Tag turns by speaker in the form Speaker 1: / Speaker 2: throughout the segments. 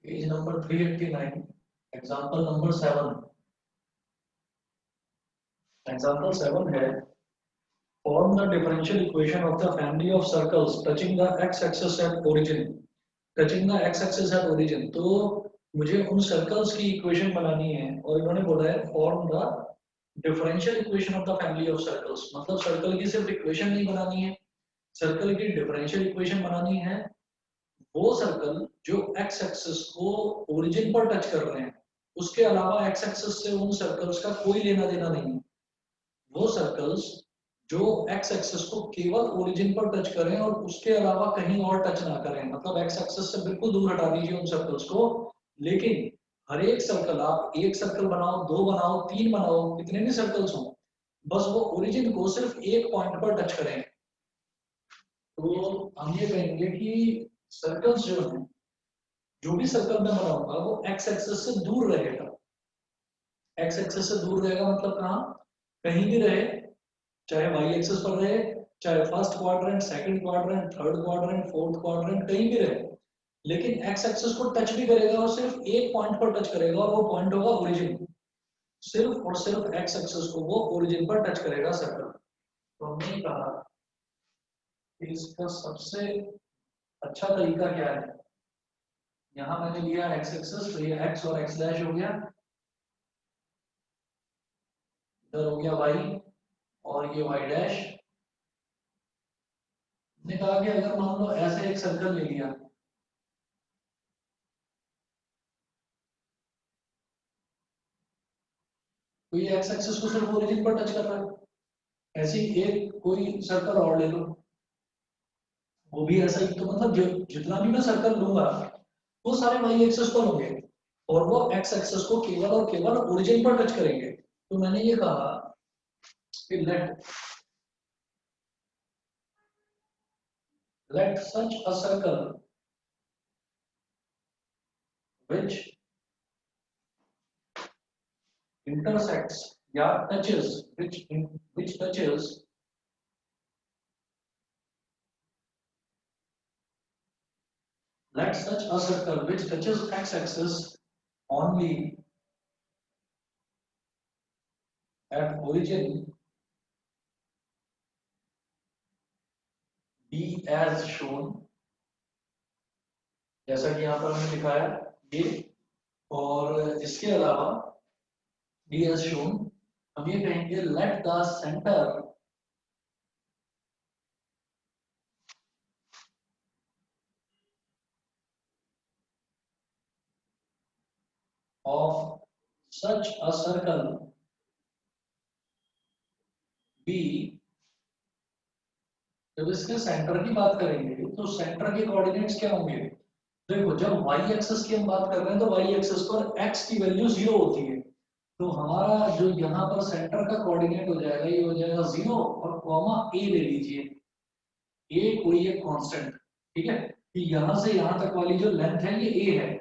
Speaker 1: Page number 389, example number 7। Example 7 है form the differential equation of the family of circles touching the x axis at origin. Touching the x axis at origin, तो मुझे उन circles की equation बनानी है और इन्होंने बोला है form the differential equation of the family of circles. मतलब सर्कल की सिर्फ इक्वेशन नहीं बनानी है, सर्कल की डिफरेंशियल इक्वेशन बनानी है। वो सर्कल जो एक्स एक्सिस को ओरिजिन पर टच कर रहे हैं, उसके अलावा एक्स एक्सिस से उन सर्कल्स का कोई लेना देना नहीं है। वो सर्कल्स जो एक्स एक्सिस को केवल ओरिजिन पर टच करें और उसके अलावा कहीं और टच ना करें, मतलब एक्स एक्सिस से बिल्कुल दूर हटा दीजिए उन सर्कल्स को। लेकिन हर एक सर्कल, आप एक सर्कल बनाओ, दो बनाओ, तीन बनाओ, कितने भी सर्कल्स हों, बस वो ओरिजिन को सिर्फ एक पॉइंट पर टच करें। तो हम ये कहेंगे कि सर्कल्स जो है, जो भी सर्कल मैं बनाऊंगा वो एक्स एक्सिस से दूर रहेगा। एक्स एक्सिस से दूर रहेगा मतलब कहाँ, कहीं भी रहे, चाहे वाई एक्सिस पर रहे, चाहे first quadrant, second quadrant, third quadrant, fourth quadrant, कहीं भी रहे, लेकिन एक्स एक्सिस को टच भी करेगा और सिर्फ एक पॉइंट पर टच करेगा और वो पॉइंट होगा ओरिजिन। सिर्फ और सिर्फ एक्स एक्सिस को वो ओरिजिन पर टच करेगा सर्कल। तो हमने कहा कि इसका सबसे अच्छा तरीका क्या है। यहाँ मैंने लिया एक्स एक्सिस, तो ये एक्स और एक्स डैश हो गया, इधर हो गया वाई और ये वाई डैश। ने कहा कि अगर मान लो ऐसे एक सर्कल ले लिया, तो ये एक्स एक्सिस को सिर्फ ओरिजिन पर टच कर रहा है। ऐसी एक कोई सर्कल और ले लो, वो भी ऐसा ही। तो मतलब जितना भी मैं सर्कल लूंगा वो सारे वाई एक्सिस पर होंगे और वो एक्स एक्सिस को केवल और केवल ओरिजिन पर टच करेंगे। तो मैंने ये कहा कि let such a circle which intersects या touches which touches let such a circle which touches x axis only at origin be as shown, जैसा कि यहाँ पर हमने दिखाया ये। और इसके अलावा be as shown हम ये कहेंगे let the center of such a circle be, जब इसके सेंटर की बात करेंगे तो सेंटर के कोऑर्डिनेट्स क्या होंगे। देखो जब y एक्सिस की हम बात कर रहे हैं तो y एक्सिस पर x की वैल्यू 0 होती है। तो हमारा जो यहाँ पर सेंटर का कोऑर्डिनेट हो जाएगा, ये हो जाएगा 0 और कॉमा a ले लीजिए। a कोई एक कांस्टेंट, ठीक है, कि यहाँ से यहाँ तक वाली जो लेंथ है ये a है।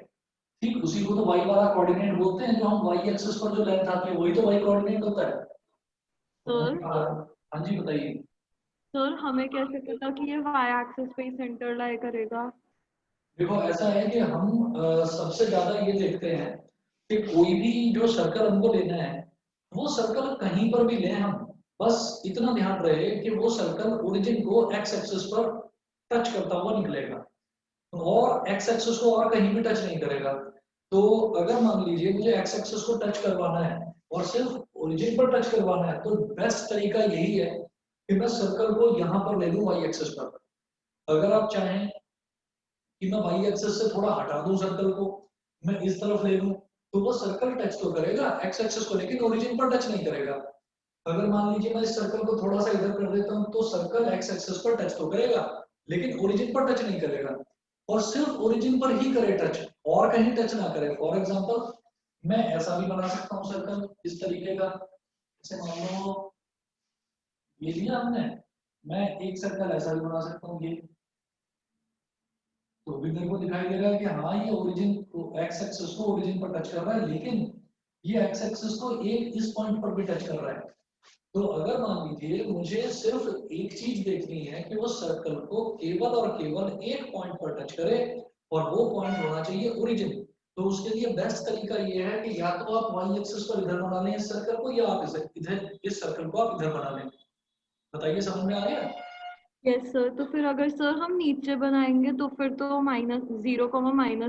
Speaker 1: ठीक, उसी को तो y वाला कोऑर्डिनेट बोलते हैं। जो हम y एक्सिस पर जो लेंथ आती है वही तो y कोऑर्डिनेट होता है। तो
Speaker 2: सर
Speaker 1: हाँ जी बताइए।
Speaker 2: सर हमें कैसे पता कि ये वाई एक्सिस पे ही सेंटर लाई करेगा।
Speaker 1: देखो ऐसा है कि हम सबसे ज्यादा ये देखते हैं कि कोई भी जो सर्कल हमको लेना है, वो सर्कल कहीं पर भी लें हम, बस इतना ध्यान रहे कि वो सर्कल ओरिजिन को एक्स एक्सिस पर टच करता हुआ निकलेगा और एक्स एक्सिस को और कहीं भी टच नहीं करेगा। तो अगर मान लीजिए मुझे एक्स एक्सिस को टच करवाना है और सिर्फ ओरिजिन पर टच करवाना है, तो बेस्ट तरीका यही है कि मैं सर्कल को यहाँ पर ले लूँ वाई एक्सिस पर। अगर आप चाहें कि मैं वाई एक्सिस से थोड़ा हटा दूं सर्कल को, मैं इस तरफ ले लूं, तो वो सर्कल टच तो करेगा एक्स एक्सिस को, लेकिन ओरिजिन पर टच नहीं करेगा। अगर मान लीजिए मैं इस सर्कल को थोड़ा सा इधर कर देता हूं, तो सर्कल एक्स एक्सिस पर टच तो करेगा लेकिन ओरिजिन पर टच नहीं करेगा। और सिर्फ ओरिजिन पर ही करे टच, और कहीं टच ना करे। फॉर एग्जाम्पल मैं ऐसा भी बना सकता हूँ सर्कल इस तरीके का, जैसे मान लो ये लिया हमने, मैं एक सर्कल ऐसा भी बना सकता हूँ ये। तो भी मेरे को दिखाई दे रहा है कि हाँ ये ओरिजिन को एक्स एक्सिस को ओरिजिन पर टच कर रहा है, लेकिन ये एक्स एक्सिस को एक इस पॉइंट पर भी टच कर रहा है। तो अगर मान लीजिए मुझे सिर्फ एक चीज देखनी है कि वो सर्कल को केवल और केवल एक पॉइंट पर टच करे और वो पॉइंट होना चाहिए ओरिजिन, तो उसके लिए बेस्ट तरीका ये है कि या तो आप वाई एक्सिस पर इधर बना लें इस सर्कल को, या आप इधर इस सर्कल को आप इधर बना लें। बताइए समझ में आ गया?
Speaker 2: Yes sir. तो फिर अगर सर हम नीचे बनाएंगे तो फिर तो माइनस 0,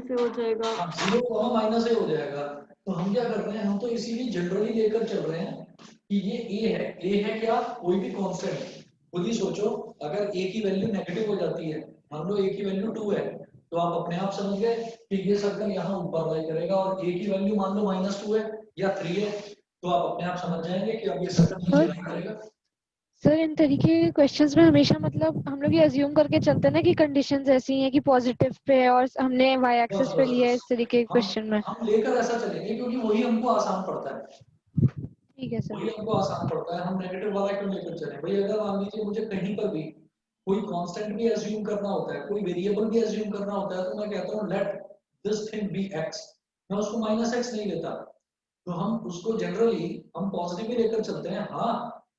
Speaker 2: से हो जाएगा।
Speaker 1: हाँ, 0, -a हो जाएगा। तो हम क्या कर रहे हैं, हम तो इसीलिए जनरली लेकर चल रहे हैं कि ये ए है क्या, कोई भी कांस्टेंट। खुद ही सोचो, अगर ए की वैल्यू नेगेटिव हो जाती है, मान लो ए की वैल्यू 2 है, तो आप अपने आप समझ गए कि ये सर्कल यहाँ ऊपर लाई करेगा, और ए की वैल्यू मान लो -2 है या 3 है, तो आप अपने आप समझ जाएंगे कि अब ये सर्कल नीचे लाई करेगा।
Speaker 3: सर इन तरीके के क्वेश्चंस में हमेशा मतलब हम लोग ये अज्यूम करके चलते हैं ना कि कंडीशंस ऐसी हैं कि पॉजिटिव पे है और हमने वाई
Speaker 1: बस
Speaker 3: एक्सिस पे
Speaker 1: बस
Speaker 3: लिया है इस
Speaker 1: बस
Speaker 3: तरीके के क्वेश्चन में।
Speaker 1: हम लेकर ऐसा चलेंगे, क्योंकि वही हमको आसान पड़ता है।
Speaker 3: ठीक है सर।
Speaker 1: वही हमको आसान पड़ता है, हम नेगेटिव वाला क्यों लेकर चले भाई। अगर मान लीजिए मुझे कहीं पर भी कोई कांस्टेंट भी एज्यूम करना होता है, कोई वेरिएबल भी एज्यूम करना होता है, तो मैं कहता हूँ let this thing be x, मैं उसको -x नहीं लेता। तो हम उसको जनरली हम पॉजिटिव भी लेकर चलते हैं। हाँ,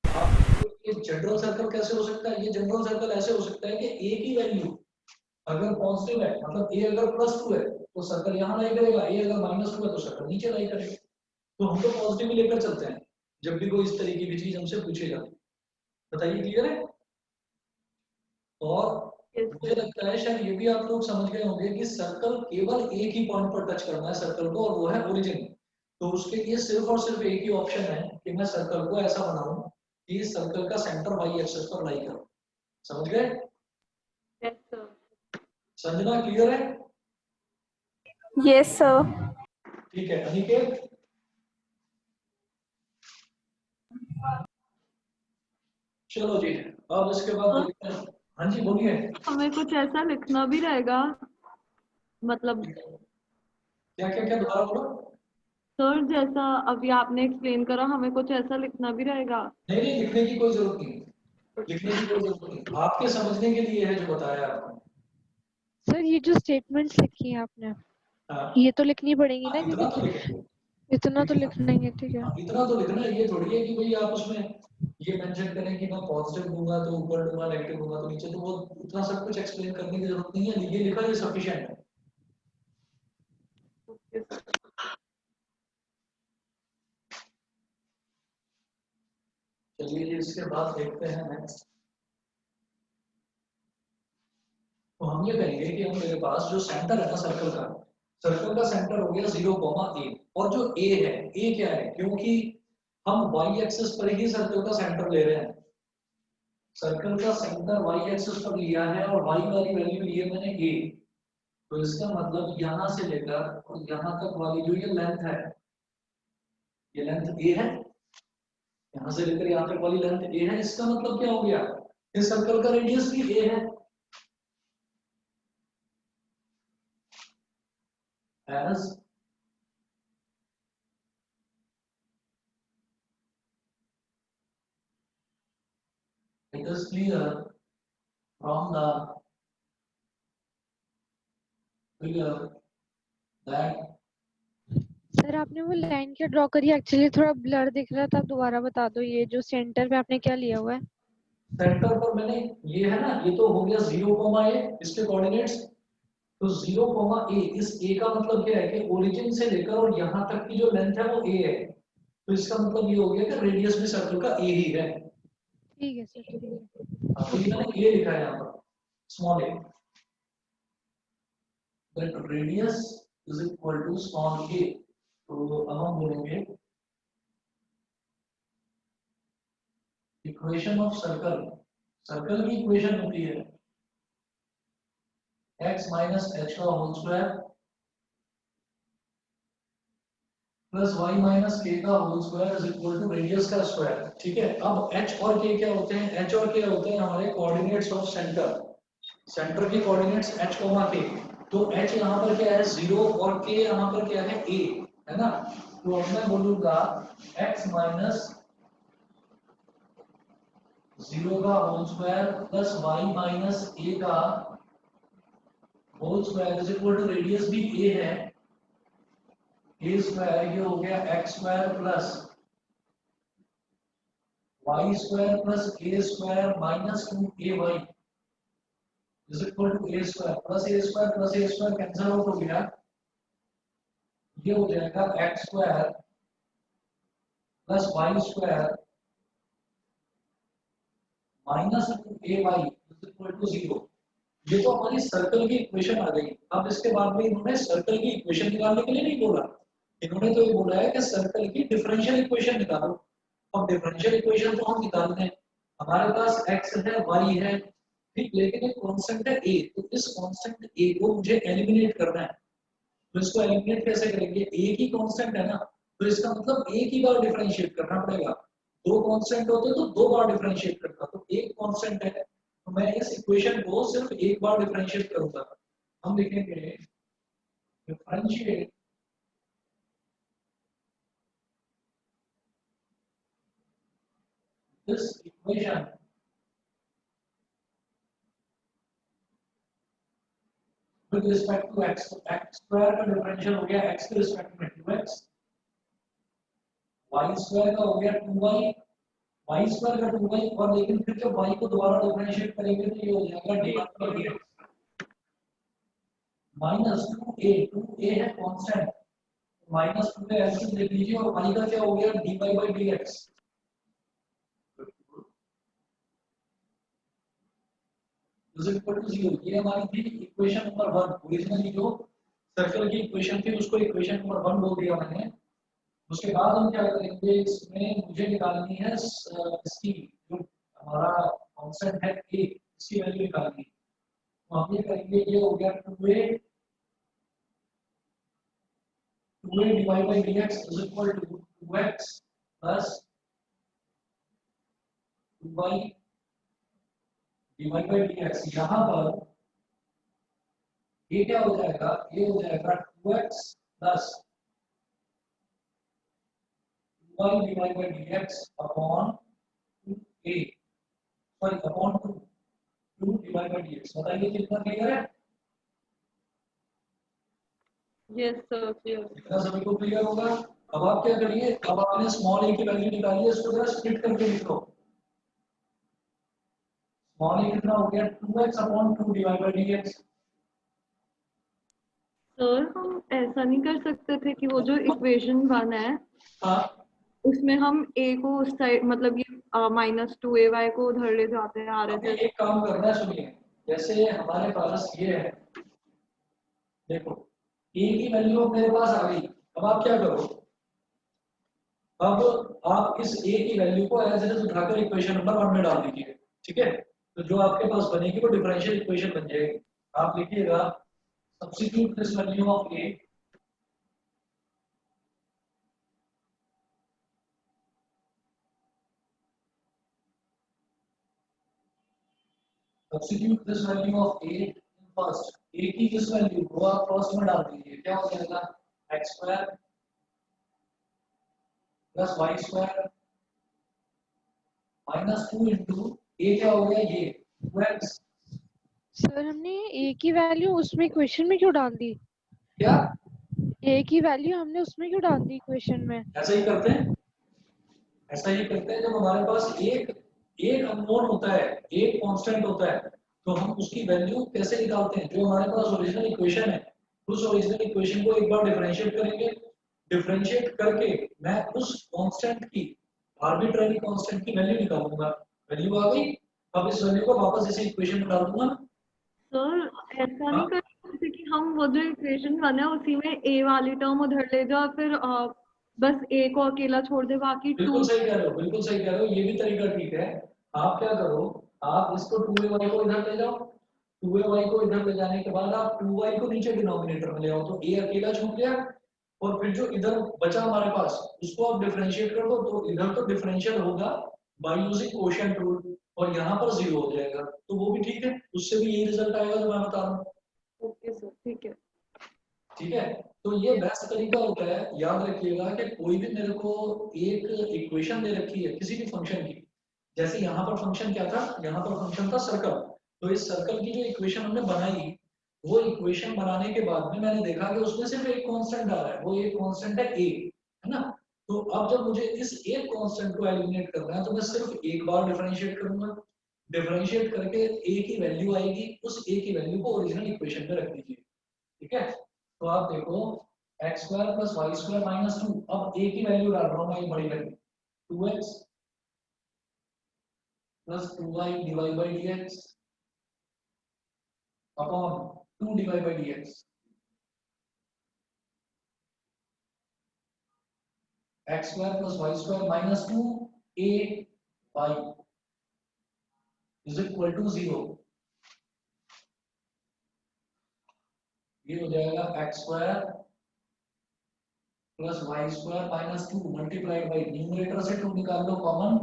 Speaker 1: आप ये जनरल सर्कल कैसे हो सकता है, ये जनरल सर्कल ऐसे हो सकता है कि ए की वैल्यू अगर पॉजिटिव है, मतलब ए अगर +2 है तो सर्कल यहाँ लाई करेगा, ए अगर -2 है तो सर्कल नीचे लाई करेगा। तो हम तो पॉजिटिव ही लेकर चलते हैं जब भी कोई इस तरीके की चीज हमसे पूछेगा। बताइए क्लियर है? और
Speaker 2: यस
Speaker 1: मुझे
Speaker 2: सर।
Speaker 1: लगता है शायद ये भी आप लोग समझ गए होंगे कि सर्कल केवल एक ही पॉइंट पर टच करना है सर्कल को, और वो है ओरिजिन। तो उसके लिए सिर्फ और सिर्फ एक ही ऑप्शन है कि मैं सर्कल को ऐसा बनाऊं कि सर्कल का सेंटर वाई एक्सिस पर लाई करूं। समझ गए?
Speaker 2: Yes sir.
Speaker 1: समझना क्लियर है?
Speaker 4: Yes sir.
Speaker 1: ठीक है अनिकेत। चलो जी, अब इसके बाद
Speaker 2: सर
Speaker 1: देखते हैं। हाँ जी बोलिए।
Speaker 2: हमें कुछ ऐसा लिखना भी रहेगा, मतलब
Speaker 1: क्या क्या क्या दोबारा बोलो।
Speaker 2: सर जैसा अभी आपने एक्सप्लेन करा, हमें कुछ ऐसा लिखना भी रहेगा।
Speaker 1: नहीं नहीं, लिखने की कोई जरूरत नहीं, लिखने की कोई जरूरत नहीं, आपके समझने के लिए है जो बताया आपको।
Speaker 3: सर ये जो स्टेटमेंट्स लिखी है आपने,
Speaker 1: हाँ
Speaker 3: ये तो लिखनी पड़ेगी ना,
Speaker 1: इतना तो
Speaker 3: क्योंकि
Speaker 1: लिखेंगे।
Speaker 3: इतना तो लिखना ही है। ठीक है।
Speaker 1: हाँ, इतना तो लिखना है, ये थोड़ी है कि भाई आप उसमें ये मेंशन करें कि मैं पॉजिटिव दूंगा तो ऊपर दूंगा, नेगेटिव दूंगा तो नीचे, तो वो इतना सब कुछ एक्सप्लेन करने की जरूरत नहीं है, ये लिखा ये सफिशिएंट है।
Speaker 2: Okay sir.
Speaker 1: चलिए जी, इसके बाद देखते हैं नेक्स्ट। तो हम ये कहेंगे कि हम मेरे पास जो सेंटर है ना सर्कल का सेंटर हो गया 0, a, और जो a है, a क्या है, क्योंकि हम y एक्सिस पर ही सर्कल का सेंटर ले रहे हैं, सर्कल का सेंटर y एक्सिस पर लिया है और y वाली वैल्यू ली है मैंने a, तो इसका मतलब यहां से लेकर और यहां तक वाली जो ये लेंथ है, ये लेंथ a है, यहां से लेकर यहां तक वाली लेंथ a है। इसका मतलब क्या हो गया, इस सर्कल का रेडियस भी a है। as it is clear from the figure that
Speaker 3: sir आपने वो लाइन क्या ड्रॉ करी, एक्चुअली थोड़ा ब्लर दिख रहा था, दोबारा बता दो। ये जो सेंटर पे आपने क्या लिया हुआ है?
Speaker 1: सेंटर पर मैंने, ये है ना, ये तो हो गया 0, a, इसके कोऑर्डिनेट्स। तो 0, a, इस a का मतलब क्या है कि ओरिजिन से लेकर और यहाँ तक की जो लेंथ है वो a है, तो इसका मतलब ये हो गया कि रेडियस भी सर्कल का a ही है।
Speaker 3: ठीक है सर, ठीक है।
Speaker 1: तो ये मैंने a लिखा है यहाँ पर, small a, that radius is equal to small a। तो अब हम बोलेंगे इक्वेशन ऑफ सर्कल, सर्कल की इक्वेशन होती है x माइनस h का whole square plus y minus k का whole square is equal to radius का स्क्वायर। ठीक है, अब h और k क्या होते हैं, h और k होते हैं हमारे कोऑर्डिनेट्स ऑफ सेंटर, सेंटर के कोऑर्डिनेट्स h, k। तो h यहाँ पर क्या है 0 और k यहाँ पर क्या है a, है ना। तो अब मैं बोलूंगा x माइनस 0 का whole square plus y minus a का whole square is equal to radius भी a है, a स्क्वायर, ये हो गया x square plus y square plus a square minus 2ay is equal to a square plus a square cancel out हो गया, ये हो जाएगा x square plus y square minus a y equal to 0। ये तो हमारी सर्कल की equation आ गई। अब इसके बाद में इन्होंने सर्कल की इक्वेशन निकालने के लिए नहीं बोला, इन्होंने तो ये बोला है कि सर्कल की डिफरेंशियल इक्वेशन निकालो। अब डिफरेंशियल इक्वेशन तो हम निकाल दें, हमारे पास x है y है ठीक, लेकिन एक कांस्टेंट है a, तो इस कांस्टेंट a को मुझे एलिमिनेट करना है। तो इसको एलिमिनेट कैसे करेंगे, a की कांस्टेंट है ना, तो इसका मतलब एक ही बार डिफरेंशिएट करना पड़ेगा। दो कांस्टेंट होते तो दो बार डिफरेंशिएट करता, तो एक कांस्टेंट है तो मैं इस इक्वेशन को सिर्फ एक बार डिफरेंशिएट करूंगा। हम लिखेंगे differentiate this equation with respect to x। x square का डिफरेंशियल हो गया x के रिस्पेक्ट में 2x, y स्क्वायर का हो गया 2y, y स्क्वायर का 2y, और लेकिन फिर जब y को दोबारा डिफरेंशिएट करेंगे तो ये हो जाएगा dy/dx माइनस 2a है कांस्टेंट, माइनस 2 पे ऐसे लिख लीजिए, और y का क्या हो गया dy/dx इज इक्वल टू 0। ये हमारी थी इक्वेशन नंबर 1। ओरिजिनली जो सर्कल की इक्वेशन थी उसको इक्वेशन नंबर 1 बोल दिया मैंने। उसके बाद हम क्या करेंगे, इसमें मुझे निकालनी है इसकी जो हमारा कांस्टेंट है a, इसकी वैल्यू निकालनी है। तो हम ये करेंगे, ये हो गया 2a divide by dx is equal to 2x plus 2y divide by dx। यहाँ पर ये क्या हो जाएगा, ये हो जाएगा 2x plus 2y divide by dx upon 2a, sorry upon 2 divide by dx। बताइए कितना क्लियर है?
Speaker 2: Yes sir clear.
Speaker 1: इतना सभी को क्लियर होगा। अब आप क्या करिए, अब आपने स्मॉल a की वैल्यू निकाली है, इसको जरा स्प्लिट करके लिख लो। स्मॉल a कितना हो गया 2x upon 2 divide by dx।
Speaker 2: Sir हम ऐसा नहीं कर सकते थे कि वो जो इक्वेशन 1 है
Speaker 1: हाँ
Speaker 2: उसमें हम a को उस साइड मतलब ये -2ay को उधर ले जाते हैं आर
Speaker 1: अभी
Speaker 2: एस
Speaker 1: एक काम करना है, सुनिए। जैसे हमारे पास ये है, देखो a की वैल्यू मेरे पास आ गई। अब आप क्या करो, अब आप इस a की वैल्यू को एज इट इज उठाकर इक्वेशन नंबर 1 में डाल दीजिए, ठीक है। तो जो आपके पास बनेगी वो डिफरेंशियल इक्वेशन बन जाएगी। आप लिखिएगा substitute this value of a, substitute this value of a in first. a की इस वैल्यू को आप फर्स्ट में डाल दीजिए, क्या हो जाएगा x square plus y square minus 2 into a क्या हो गया ये 2x।
Speaker 3: सर हमने a की वैल्यू उसमें इक्वेशन में क्यों डाल दी?
Speaker 1: क्या
Speaker 3: a की वैल्यू हमने उसमें क्यों डाल दी इक्वेशन में?
Speaker 1: ऐसा ही करते हैं, ऐसा ही करते हैं। जब हमारे पास एक एक अननोन होता है, एक कांस्टेंट होता है, तो हम उसकी वैल्यू कैसे निकालते हैं, जो हमारे पास ओरिजिनल इक्वेशन है उस ओरिजिनल इक्वेशन को एक बार डिफरेंशिएट करेंगे। डिफरेंशिएट करके मैं उस कांस्टेंट की आर्बिट्ररी कांस्टेंट की वैल्यू निकालूंगा। वैल्यू आ गई, अब इस वैल्यू को वापस इसी इक्वेशन में डाल दूंगा।
Speaker 2: सर ऐसा नहीं
Speaker 1: हाँ
Speaker 2: कर सकते कि हम वो जो इक्वेशन 1 है उसी में a वाली टर्म उधर ले जाओ फिर बस a को अकेला छोड़ दे बाकी 2।
Speaker 1: बिल्कुल सही कह रहे हो, बिल्कुल सही कह रहे हो, ये भी तरीका ठीक है। आप क्या करो, आप इसको 2ay को इधर ले जाओ, 2ay को इधर ले जाने के बाद आप 2y को नीचे डिनोमिनेटर में ले आओ, तो a अकेला छूट गया, और फिर जो इधर बचा हमारे पास उसको आप डिफरेंशिएट कर दो, तो इधर तो डिफरेंशियल होगा बाय यूजिंग कोशिएंट रूल, और यहाँ पर 0 हो जाएगा, तो वो भी ठीक है, उससे भी यही रिजल्ट आएगा जो मैं बता रहा हूँ।
Speaker 2: ओके सर ठीक है।
Speaker 1: ठीक है, तो ये बेस्ट तरीका होता है। याद रखिएगा कि कोई भी मेरे को एक इक्वेशन दे रखी है किसी भी फंक्शन की, जैसे यहाँ पर फंक्शन क्या था, यहाँ पर फंक्शन था सर्कल, तो इस सर्कल की जो इक्वेशन हमने बनाई, वो इक्वेशन बनाने के बाद में मैंने देखा कि उसमें सिर्फ एक कांस्टेंट आ रहा है, वो एक कांस्टेंट है a, है ना। तो अब जब मुझे इस एक कांस्टेंट को एलिमिनेट करना है तो मैं सिर्फ एक बार डिफरेंशिएट करूंगा। डिफरेंशिएट करके a की वैल्यू आएगी, उस a की वैल्यू को ओरिजिनल इक्वेशन में रख दीजिए, ठीक है। तो आप देखो x square plus y square minus 2, अब ए की वैल्यू डाल रहा हूं मैं, बड़ी value 2x plus 2y divide by dx upon 2 divide by dx, x square plus y square minus 2 a y is equal to 0। ये हो जाएगा x square plus y square minus 2 multiplied by numerator से 2 निकाल लो common,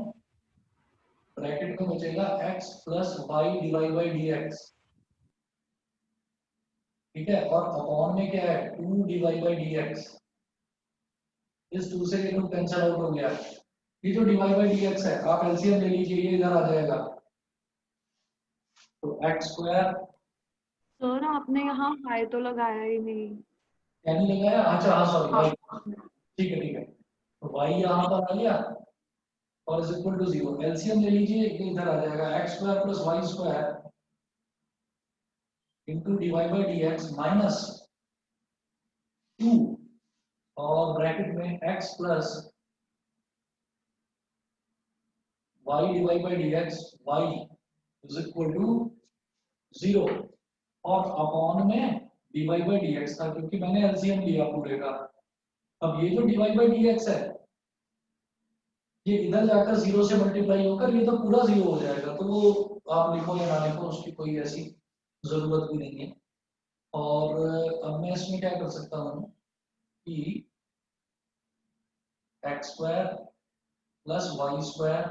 Speaker 1: bracket में बचेगा x plus y divide by dx, ठीक है, और अपॉन में क्या है 2 डिवाइड बाई dx, इस 2 से ये 2 कैंसिल आउट हो गया, ये जो डिवाइड बाई dx है आप एलसीएम ले लीजिए, ये इधर आ जाएगा, तो एक्स स्क्वायर,
Speaker 2: सर आपने यहाँ हाई तो लगाया ही नहीं।
Speaker 1: क्या नहीं लगाया, अच्छा हाँ सॉरी
Speaker 2: हाँ,
Speaker 1: वाई, ठीक है ठीक है, तो वाई यहाँ पर आ गया और इज इक्वल टू 0, एलसीएम ले लीजिए, ये इधर आ जाएगा x square plus y square into divide by dx minus 2 और ब्रैकेट में x plus y divide by dx y is equal to 0 और अपॉन में डिवाइड बाई dx था क्योंकि मैंने एलसीएम लिया पूरे का। अब ये जो डिवाइड बाई dx है ये इधर जाकर 0 से मल्टीप्लाई होकर ये तो पूरा 0 हो जाएगा, तो वो आप लिखो या ना लिखो उसकी कोई ऐसी जरूरत भी नहीं है। और अब मैं इसमें क्या कर सकता हूँ कि x square plus y square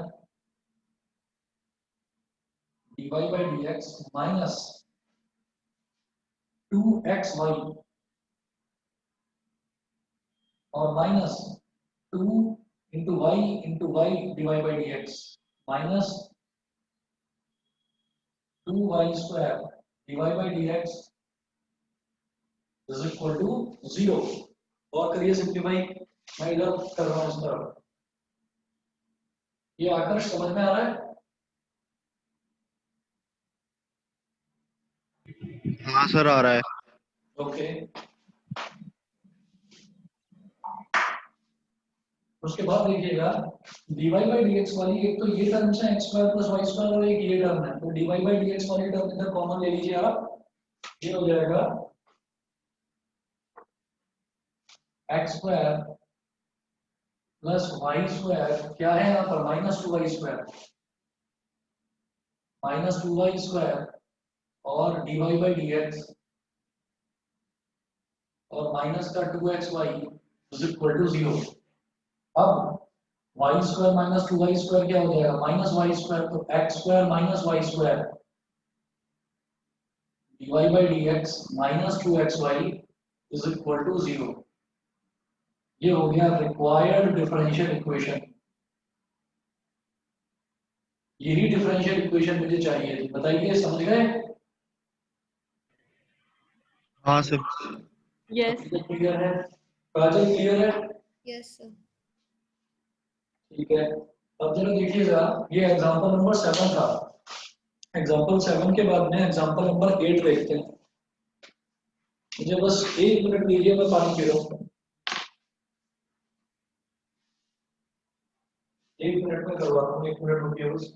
Speaker 1: divide by dx minus 2xy और minus 2 into y divide by dx minus 2y square divide by dx is equal to 0। और करिए सिंप्लीफाई, मैं इधर कर रहा हूँ इस तरफ, ये आकर समझ में आ रहा है?
Speaker 5: हाँ सर आ रहा है।
Speaker 1: ओके, उसके बाद देखिएगा dy बाई dx वाली, एक तो ये टर्म्स है x square plus y square और एक ये टर्म है, तो dy बाई dx वाली टर्म इधर कॉमन ले लीजिए आप, ये हो जाएगा x square plus y square, क्या है यहाँ पर minus 2y square, minus 2y square और dy बाई dx और माइनस का 2xy इज इक्वल टू 0। अब Y square minus 2y square क्या हो जाएगा माइनस वाई स्क्वायर, तो x square minus y square dy by dx minus 2xy is equal to 0। ये हो गया रिक्वायर्ड डिफरेंशियल इक्वेशन, यही डिफरेंशियल इक्वेशन मुझे चाहिए थी, बताइए समझ गए?
Speaker 5: हाँ सर।
Speaker 2: यस
Speaker 1: क्लियर है? काजल क्लियर है?
Speaker 6: Yes sir.
Speaker 1: ठीक है, अब जरा देखिएगा, ये एग्जांपल नंबर 7 था, एग्जांपल 7 के बाद में एग्जांपल नंबर 8 देखते हैं। मुझे बस 1 मिनट दीजिए, मैं पानी पी रहा हूँ, 1 मिनट में करवा रहा हूँ, 1 मिनट रुकिए बस।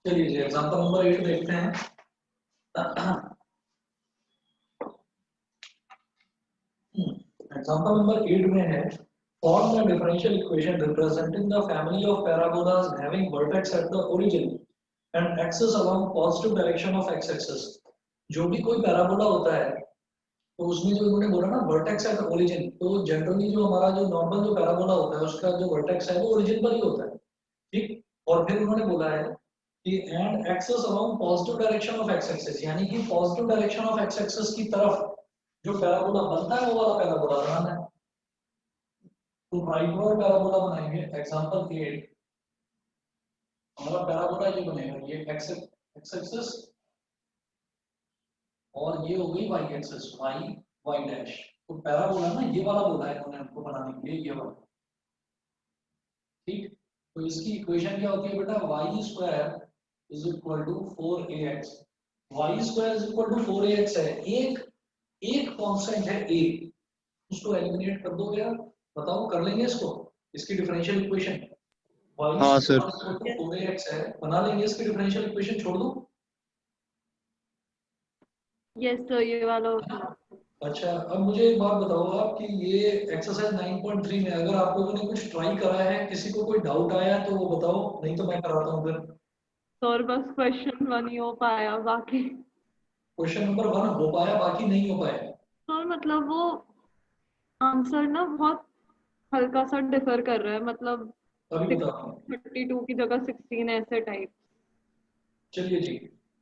Speaker 1: चलिए जी एग्जांपल नंबर 8 देखते हैं। एग्जांपल नंबर 8 में है form the differential equation representing the family of parabolas having vertex at the origin and axis along positive direction of x-axis। जो भी कोई पैराबोला होता है तो उसमें जो इन्होंने बोला ना वर्टेक्स एट ओरिजिन, तो जनरली जो हमारा जो नॉर्मल जो पैराबोला होता है उसका जो वर्टेक्स है वो ओरिजिन पर ही होता है, ठीक। और फिर उन्होंने बोला है कि and axes along positive direction of x axis, यानी कि positive direction of x axis की तरफ जो पैराबोला बनता है वो वाला पैराबोला बनाना है। तो राइटवर्ड पैराबोला बनाएंगे। एग्जांपल 8 हमारा पैराबोला ये बनेगा, ये एक्स एक्सिस और ये हो गई y axis, y y dash. तो पैराबोला ना ये वाला बोला है इन्होंने हमको बनाने के लिए, ये वाला, ठीक। तो इसकी इक्वेशन क्या होती है बेटा, y square is equal to 4ax। Y square is equal to 4ax है, एक कांस्टेंट है a, उसको एलिमिनेट कर दो क्या, बताओ कर लेंगे इसको, इसकी डिफरेंशियल इक्वेशन वाई
Speaker 5: हाँ sir.
Speaker 1: Square is equal to 4ax है, बना लेंगे इसकी डिफरेंशियल इक्वेशन, छोड़ दो।
Speaker 2: यस सर, ये वाला होता है।
Speaker 1: अच्छा अब मुझे एक बात बताओ आप कि ये एक्सरसाइज 9.3 में अगर आप लोगों ने कुछ ट्राई करा है, किसी को कोई डाउट आया तो वो बताओ, नहीं तो मैं कराता हूँ फिर।
Speaker 2: सर बस क्वेश्चन 1 ही हो पाया, बाकी
Speaker 1: क्वेश्चन नंबर 1 हो पाया, बाकी नहीं हो पाया।
Speaker 2: सर मतलब वो आंसर ना बहुत हल्का सा डिफर कर रहा है, मतलब
Speaker 1: अभी बताता हूँ।
Speaker 2: 32 की जगह 16 ऐसे टाइप।
Speaker 1: चलिए जी,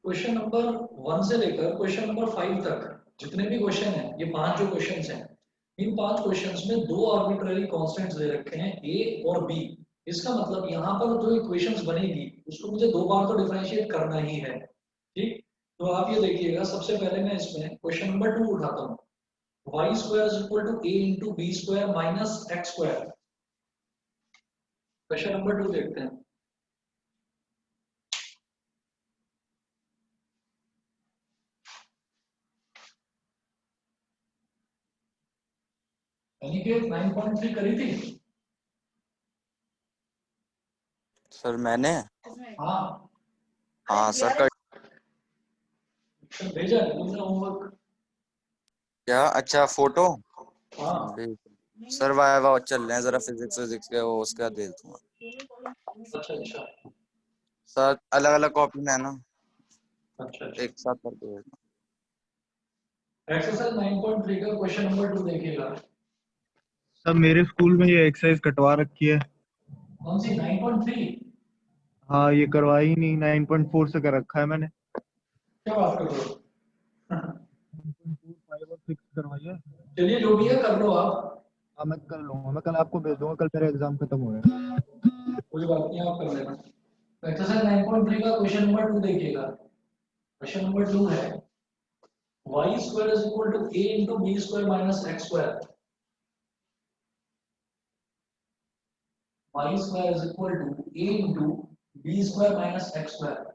Speaker 1: क्वेश्चन नंबर 1 से लेकर क्वेश्चन नंबर 5 तक जितने भी क्वेश्चन हैं, ये 5 जो क्वेश्चंस हैं, इन 5 क्वेश्चंस में 2 आर्बिट्ररी कांस्टेंट्स दे रखे हैं ए और बी। इसका मतलब यहाँ पर जो इक्वेशंस बनेगी उसको मुझे 2 बार तो डिफरेंशिएट करना ही है, ठीक। तो आप ये देखिएगा, सबसे पहले मैं इसमें क्वेश्चन नंबर 2 उठाता हूँ, y square is equal to a into b square minus x square. Question number 2 देखते हैं। अनिकेत 9.3 करी थी?
Speaker 6: सर मैंने,
Speaker 1: हाँ
Speaker 6: हाँ सर कर
Speaker 1: भेजा है तुमने होमवर्क?
Speaker 6: क्या? अच्छा फोटो
Speaker 1: हाँ
Speaker 6: भेज। सर वाह चल रहे हैं, जरा फिजिक्स फिजिक्स के वो उसका दे दूंगा।
Speaker 1: अच्छा अच्छा
Speaker 6: सर अलग अलग कॉपी में है ना,
Speaker 1: अच्छा अच्छा।
Speaker 6: एक साथ करके भेज दूंगा।
Speaker 1: एक्सरसाइज 9.3 का क्वेश्चन नंबर 2 देखिएगा।
Speaker 5: सर मेरे स्कूल में ये एक्सरसाइज कटवा रखी है।
Speaker 1: कौन सी 9.3?
Speaker 5: हाँ ये करवाई ही नहीं, 9.4 से कर रखा है मैंने।
Speaker 1: क्या बात कर रहे हो?
Speaker 5: 5 और 6 करवाई है।
Speaker 1: चलिए जो भी है कर लो आप,
Speaker 5: हाँ मैं कर लूंगा, मैं कल आपको भेज दूंगा, कल मेरा एग्जाम खत्म हो गया।
Speaker 1: कोई बात नहीं, आप कर लेना। एक्सरसाइज 9.3 का क्वेश्चन नंबर 2 देखिएगा। क्वेश्चन नंबर 2 है y square is equal to a into b square minus x square. Y square is equal to a into b square minus x square.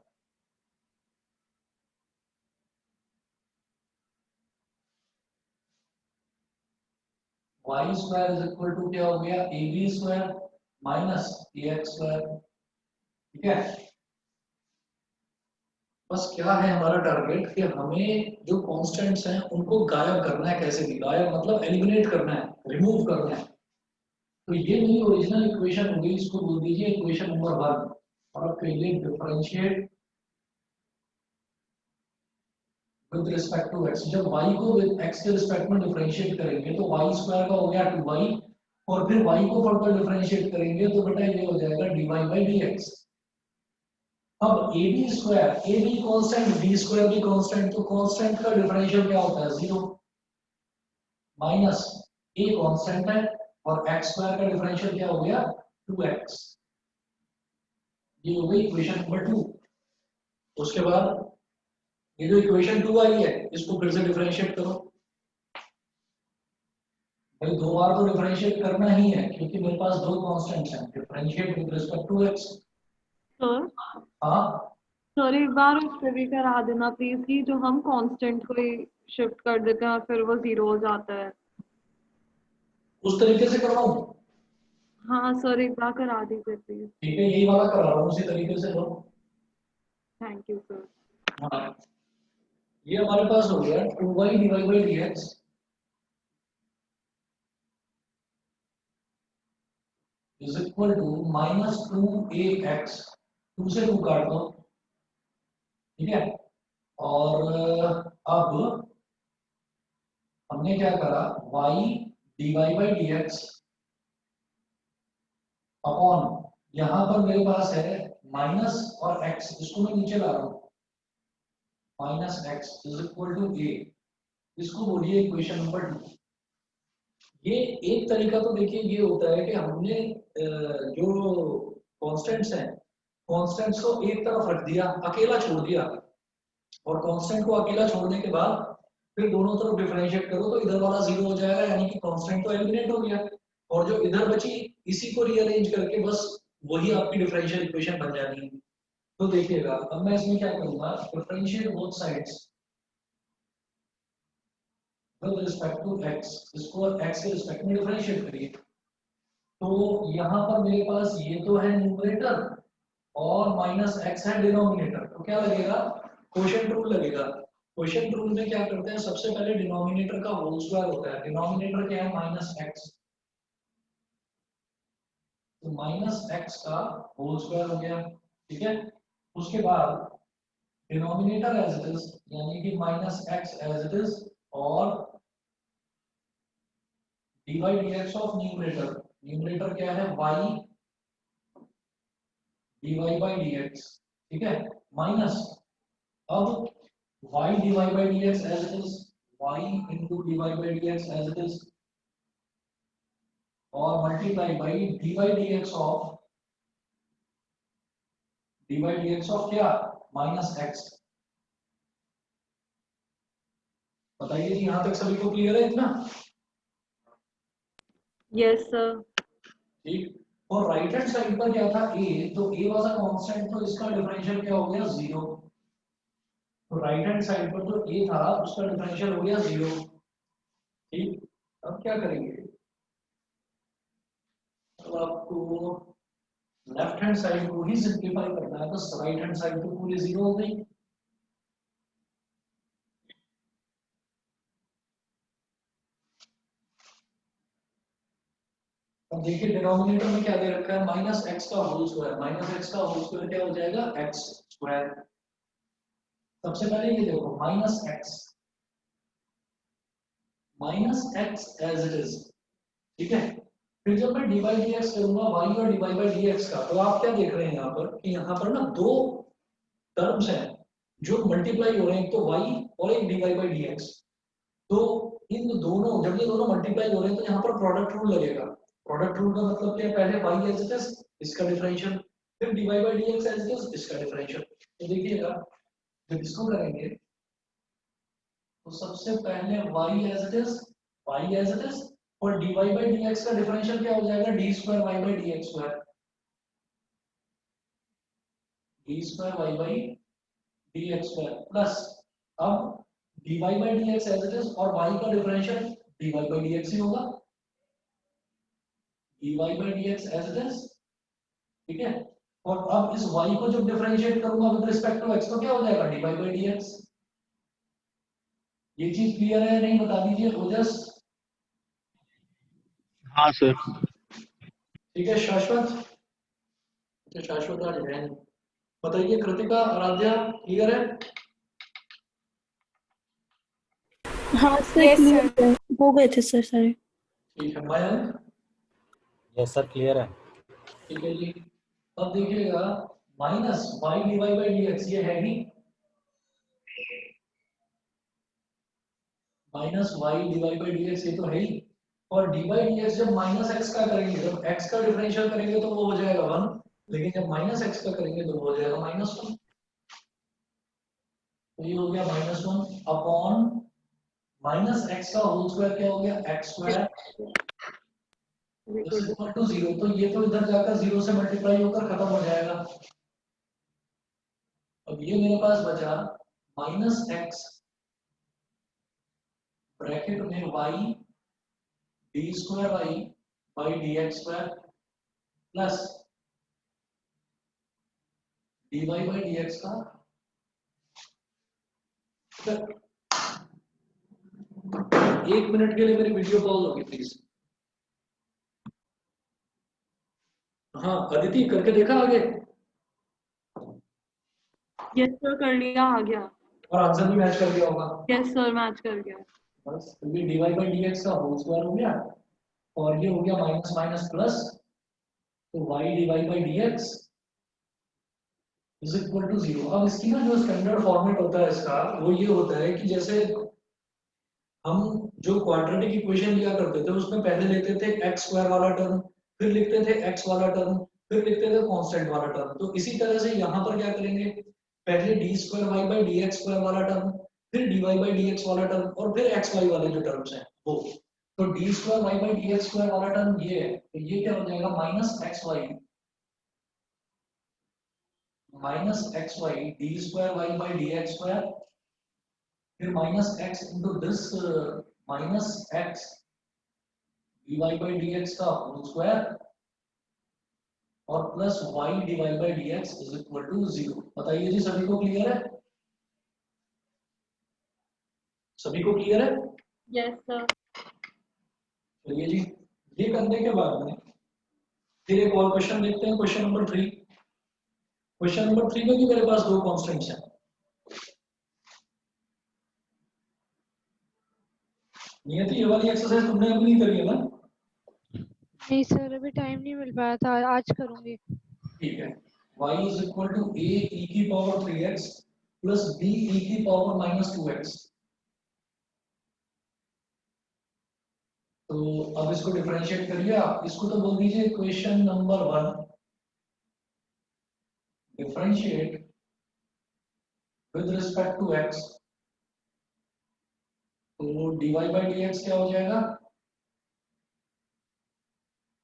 Speaker 1: Y square is equal to क्या हो गया, a b square minus a x square, ठीक है। बस क्या है हमारा target कि हमें जो कांस्टेंट्स हैं उनको गायब करना है, कैसे भी गायब मतलब एलिमिनेट करना है, रिमूव करना है। तो ये मेरी ओरिजिनल इक्वेशन होगी, इसको बोल दीजिए इक्वेशन नंबर 1। और अब कहिए differentiate with respect to x। जब y को विद x के रिस्पेक्ट में डिफरेंशिएट करेंगे तो y स्क्वायर का हो गया 2y, और फिर y को फर्दर डिफरेंशिएट करेंगे तो बेटा ये हो जाएगा dy बाई dx। अब a b square, a b constant, b square भी कॉन्स्टेंट, तो कॉन्स्टेंट का डिफरेंशियल क्या होता है, 0 माइनस ए कॉन्स्टेंट है और एक्स स्क्वायर का डिफरेंशियल क्या हो गया, 2x। ये हो गई इक्वेशन नंबर 2। उसके बाद ये जो इक्वेशन 2 आई है इसको फिर से डिफरेंशिएट करो। भाई 2 बार तो डिफरेंशिएट करना ही है क्योंकि मेरे पास 2 कांस्टेंट्स हैं। Differentiate with respect to x।
Speaker 2: Sir
Speaker 1: हाँ
Speaker 2: सर एक बार उस पे भी करा देना प्लीज, कि जो हम कांस्टेंट को ही शिफ्ट कर देते हैं फिर वो 0 हो जाता है।
Speaker 1: उस तरीके से करवाऊं?
Speaker 2: हाँ सर एक बार करा दीजिए प्लीज।
Speaker 1: ठीक है, यही वाला करा रहा हूँ, उसी तरीके से करो।
Speaker 2: Thank you sir.
Speaker 1: हाँ, ये हमारे पास हो गया 2y divide by d x is equal to minus 2ax, 2 से 2 काट दो, ठीक है। और अब हमने क्या करा, y dy by d x upon, यहां पर मेरे पास है माइनस और x, इसको मैं नीचे ला रहा हूं, minus x is equal to a, इसको बोलिए इक्वेशन नंबर 2। ये एक तरीका तो देखिए ये होता है कि हमने जो कॉन्स्टेंट्स हैं, कॉन्स्टेंट्स को एक तरफ रख दिया, अकेला छोड़ दिया, और कांस्टेंट को अकेला छोड़ने के बाद फिर दोनों तरफ डिफरेंशिएट करो तो इधर वाला 0 हो जाएगा, यानी कि कांस्टेंट तो एलिमिनेट हो गया, और जो इधर बची इसी को रीअरेंज करके बस वही आपकी डिफरेंशियल इक्वेशन बन जानी है। तो देखिएगा अब मैं इसमें क्या करूंगा, differentiate both sides with respect to x, इसको x के रिस्पेक्ट में डिफरेंशिएट करिए। तो यहाँ पर मेरे पास ये तो है न्यूमरेटर और माइनस x है डिनोमिनेटर, तो क्या लगेगा, क्वोशिएंट रूल लगेगा। क्वोशिएंट रूल में क्या करते हैं, सबसे पहले डिनोमिनेटर का होल स्क्वायर होता है, डिनोमिनेटर क्या है माइनस x, तो माइनस x का होल स्क्वायर हो गया, ठीक है। उसके बाद डिनोमिनेटर एज इट इज, यानी कि minus x as it is, और dy dx of numerator, numerator क्या है y dy बाई dx, ठीक है, माइनस, अब y dy by dx as it is, y into dy by dx as it is, और multiply by dy dx of क्या, minus x। बताइए जी, यहां तक सभी को क्लियर है इतना?
Speaker 2: Yes sir.
Speaker 1: ठीक, और राइट हैंड साइड पर क्या था a, तो a वाज अ कांस्टेंट, तो इसका डिफरेंशियल क्या हो गया 0, तो राइट हैंड साइड पर जो a था उसका डिफरेंशियल हो गया 0, ठीक। अब क्या करेंगे, तो आपको लेफ्ट हैंड साइड को ही सिंप्लीफाई करना है, तो राइट हैंड साइड तो पूरी 0 हो गई। अब देखिए डिनोमिनेटर में क्या दे रखा है, माइनस एक्स का होल स्क्वायर, माइनस एक्स का होल स्क्वायर क्या हो जाएगा, एक्स स्क्वायर। सबसे पहले ये देखो minus x as it is, ठीक है। फिर जब मैं डी बाई डी एक्स करूंगा वाई और d by by d x का, तो आप क्या देख रहे हैं यहाँ पर कि यहाँ पर ना दो टर्म्स हैं जो मल्टीप्लाई हो रहे हैं, एक तो वाई और एक D by by d x. तो इन दोनों, जब ये दोनों मल्टीप्लाई हो रहे हैं तो यहाँ पर प्रोडक्ट रूल लगेगा। प्रोडक्ट रूल का मतलब क्या है, पहले y एज इट इज इसका डिफरेंशियल, फिर dy by dx as it is इसका डिफरेंशियल। तो देखिएगा जब इसको करेंगे तो सबसे पहले y एज इट इज और dy by dx का डिफरेंशियल क्या हो जाएगा, d square y by dx square, d square y by dx square plus, अब dy by dx as it is और y का डिफरेंशियल dy by dx ही होगा, dy by dx as it is, ठीक है। और अब इस y को जब डिफरेंशिएट करूंगा विद रिस्पेक्ट टू x तो क्या हो जाएगा, dy by dx। ये चीज क्लियर है नहीं, बता दीजिए ओजस।
Speaker 5: हाँ सर।
Speaker 1: ठीक है शाश्वत, तो शाश्वत आज है नहीं। बताइए कृतिका, आराध्या, क्लियर है?
Speaker 4: हाँ सर,
Speaker 7: Yes,
Speaker 4: क्लियर
Speaker 7: sir.
Speaker 4: है, हो गए थे सर सारे।
Speaker 1: ठीक है मयंक,
Speaker 8: यस सर क्लियर है।
Speaker 1: ठीक है जी। अब देखिएगा minus y divide by d x, ये है ही minus y divide by d x, ये तो है ही। और डी बाई डी एक्स जब माइनस एक्स का करेंगे, जब एक्स का डिफरेंशियल करेंगे तो वो हो जाएगा 1, लेकिन जब माइनस एक्स का करेंगे तो वो हो जाएगा -1। तो ये हो गया -1 अपॉन माइनस एक्स का होल स्क्वायर क्या हो गया, x square is equal to 0। तो ये तो इधर जाकर 0 से मल्टीप्लाई होकर खत्म हो जाएगा। अब ये मेरे पास बचा माइनस एक्स ब्रैकेट में y d square y by d x square plus d y by d x का एक मिनट के लिए मेरी वीडियो पॉज होगी प्लीज। हाँ अदिति करके देखा आगे?
Speaker 2: यस सर, कर लिया, आ गया।
Speaker 1: और आंसर भी मैच कर गया होगा।
Speaker 2: यस सर, मैच कर गया।
Speaker 1: बस ये dy by dx का होल स्क्वायर हो गया और ये हो गया माइनस माइनस प्लस, तो y dy by dx is equal to 0। अब इसकी ना जो स्टैंडर्ड फॉर्मेट होता है इसका वो ये होता है कि जैसे हम जो क्वाड्रेटिक इक्वेशन लिया करते थे उसमें पहले लेते थे x स्क्वायर वाला टर्म, फिर लिखते थे x वाला टर्म, फिर लिखते थे कांस्टेंट वाला टर्म। तो इसी तरह से यहाँ पर क्या करेंगे, पहले d square y by d x square वाला टर्म, फिर d y by d x वाला टर्म और फिर एक्स वाई वाले जो टर्म्स हैं वो। तो d square y by d x square वाला टर्म ये है, तो ये क्या हो जाएगा minus x y d square y by d x square, फिर minus x into this minus x d y by d x का होल स्क्वायर और plus y divide by d x is equal to 0। बताइए जी सभी को clear है? सभी को clear है?
Speaker 2: Yes sir.
Speaker 1: चलिए जी, ये करने के बाद में फिर एक और क्वेश्चन देखते हैं, क्वेश्चन नंबर 3। क्वेश्चन नंबर 3 में भी मेरे पास दो कांस्टेंट्स हैं। नियति ये वाली एक्सरसाइज तुमने अभी नहीं करी है ना?
Speaker 3: नहीं सर, अभी टाइम नहीं मिल पाया था, आज करूंगी।
Speaker 1: ठीक है, y is equal to a e की power 3x plus b e की पावर माइनस 2x। तो अब इसको डिफरेंशिएट करिए आप, इसको तो बोल दीजिए equation number 1। Differentiate with respect to x, तो dy बाई dx क्या हो जाएगा,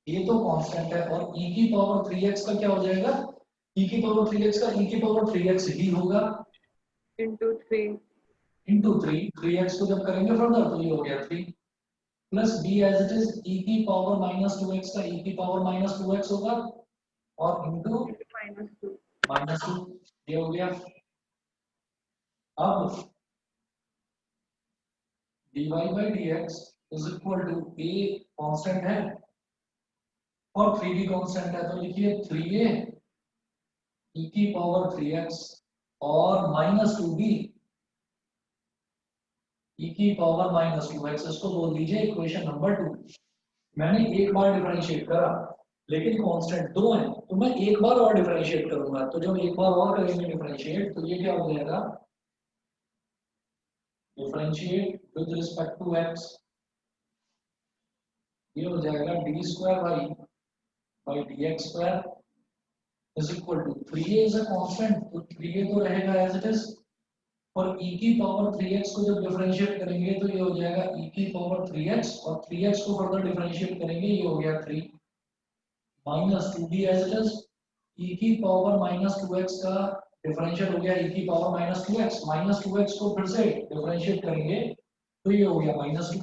Speaker 1: ये तो कांस्टेंट है और e की पावर 3x का क्या हो जाएगा, e की पावर 3x का e की पावर 3x ही होगा
Speaker 2: इंटू 3
Speaker 1: 3x को जब करेंगे फर्दर तो ये हो गया 3 plus b as it is e की पावर माइनस 2x का e की पावर माइनस 2x होगा और इंटू माइनस 2 ये हो गया। अब dy by dx is equal to a constant है और 3 भी कांस्टेंट है, तो लिखिए 3a e की पावर 3x और माइनस 2b e की पावर माइनस 2x, इसको बोल दीजिए इक्वेशन नंबर 2। मैंने एक बार डिफरेंशिएट करा लेकिन कांस्टेंट दो हैं, तो मैं एक बार और डिफरेंशिएट करूंगा, तो जब एक बार और करेंगे डिफरेंशिएट तो ये क्या हो जाएगा, differentiate with respect to x, ये हो जाएगा d square y by d x square is equal to 3a is a constant, तो 3a तो रहेगा एज इट इज और e की पावर 3x को जब डिफरेंशिएट करेंगे तो ये हो जाएगा e की पावर 3x और 3x को फर्दर डिफरेंशिएट करेंगे ये हो गया 3 minus 2b as it is e की पावर माइनस 2x का डिफरेंशिएट हो गया e की power minus 2x, minus 2x को फिर से डिफरेंशिएट करेंगे तो ये हो गया माइनस 2,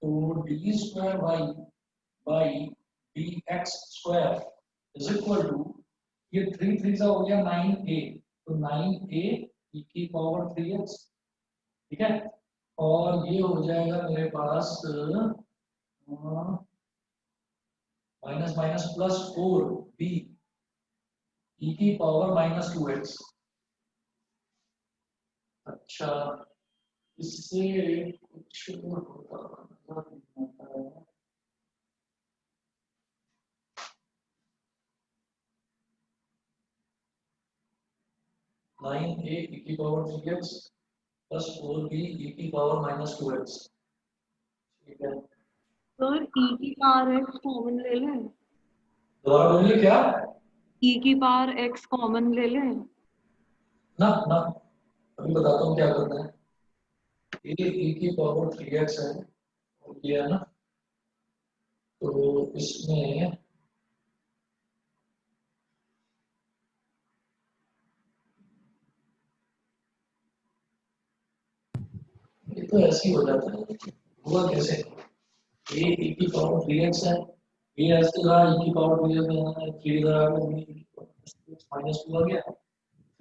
Speaker 1: तो d square y by d x square is equal to ये 3 3 का हो गया 9a, तो 9a e की पावर 3x, ठीक है, और ये हो जाएगा मेरे पास minus minus plus 4b e की पावर माइनस 2x। अच्छा, इससे कुछ होता है, नाइन ए e की power 3x plus 4b e की पावर माइनस 2x। ठीक है
Speaker 2: सर, e की पावर x कॉमन ले लें।
Speaker 1: दोबारा बोलिए क्या?
Speaker 2: e की पावर x कॉमन ले लें
Speaker 1: ना ना, अभी बताता हूँ क्या करना है। ये e की पावर 3x है और ये है ना, तो इसमें ये तो ऐसे ही हो जाता है, हुआ कैसे, ये e की पावर 3x है, ये ऐसे रहा e की पावर 3x है, 3 इधर आ गया माइनस 2 आ गया,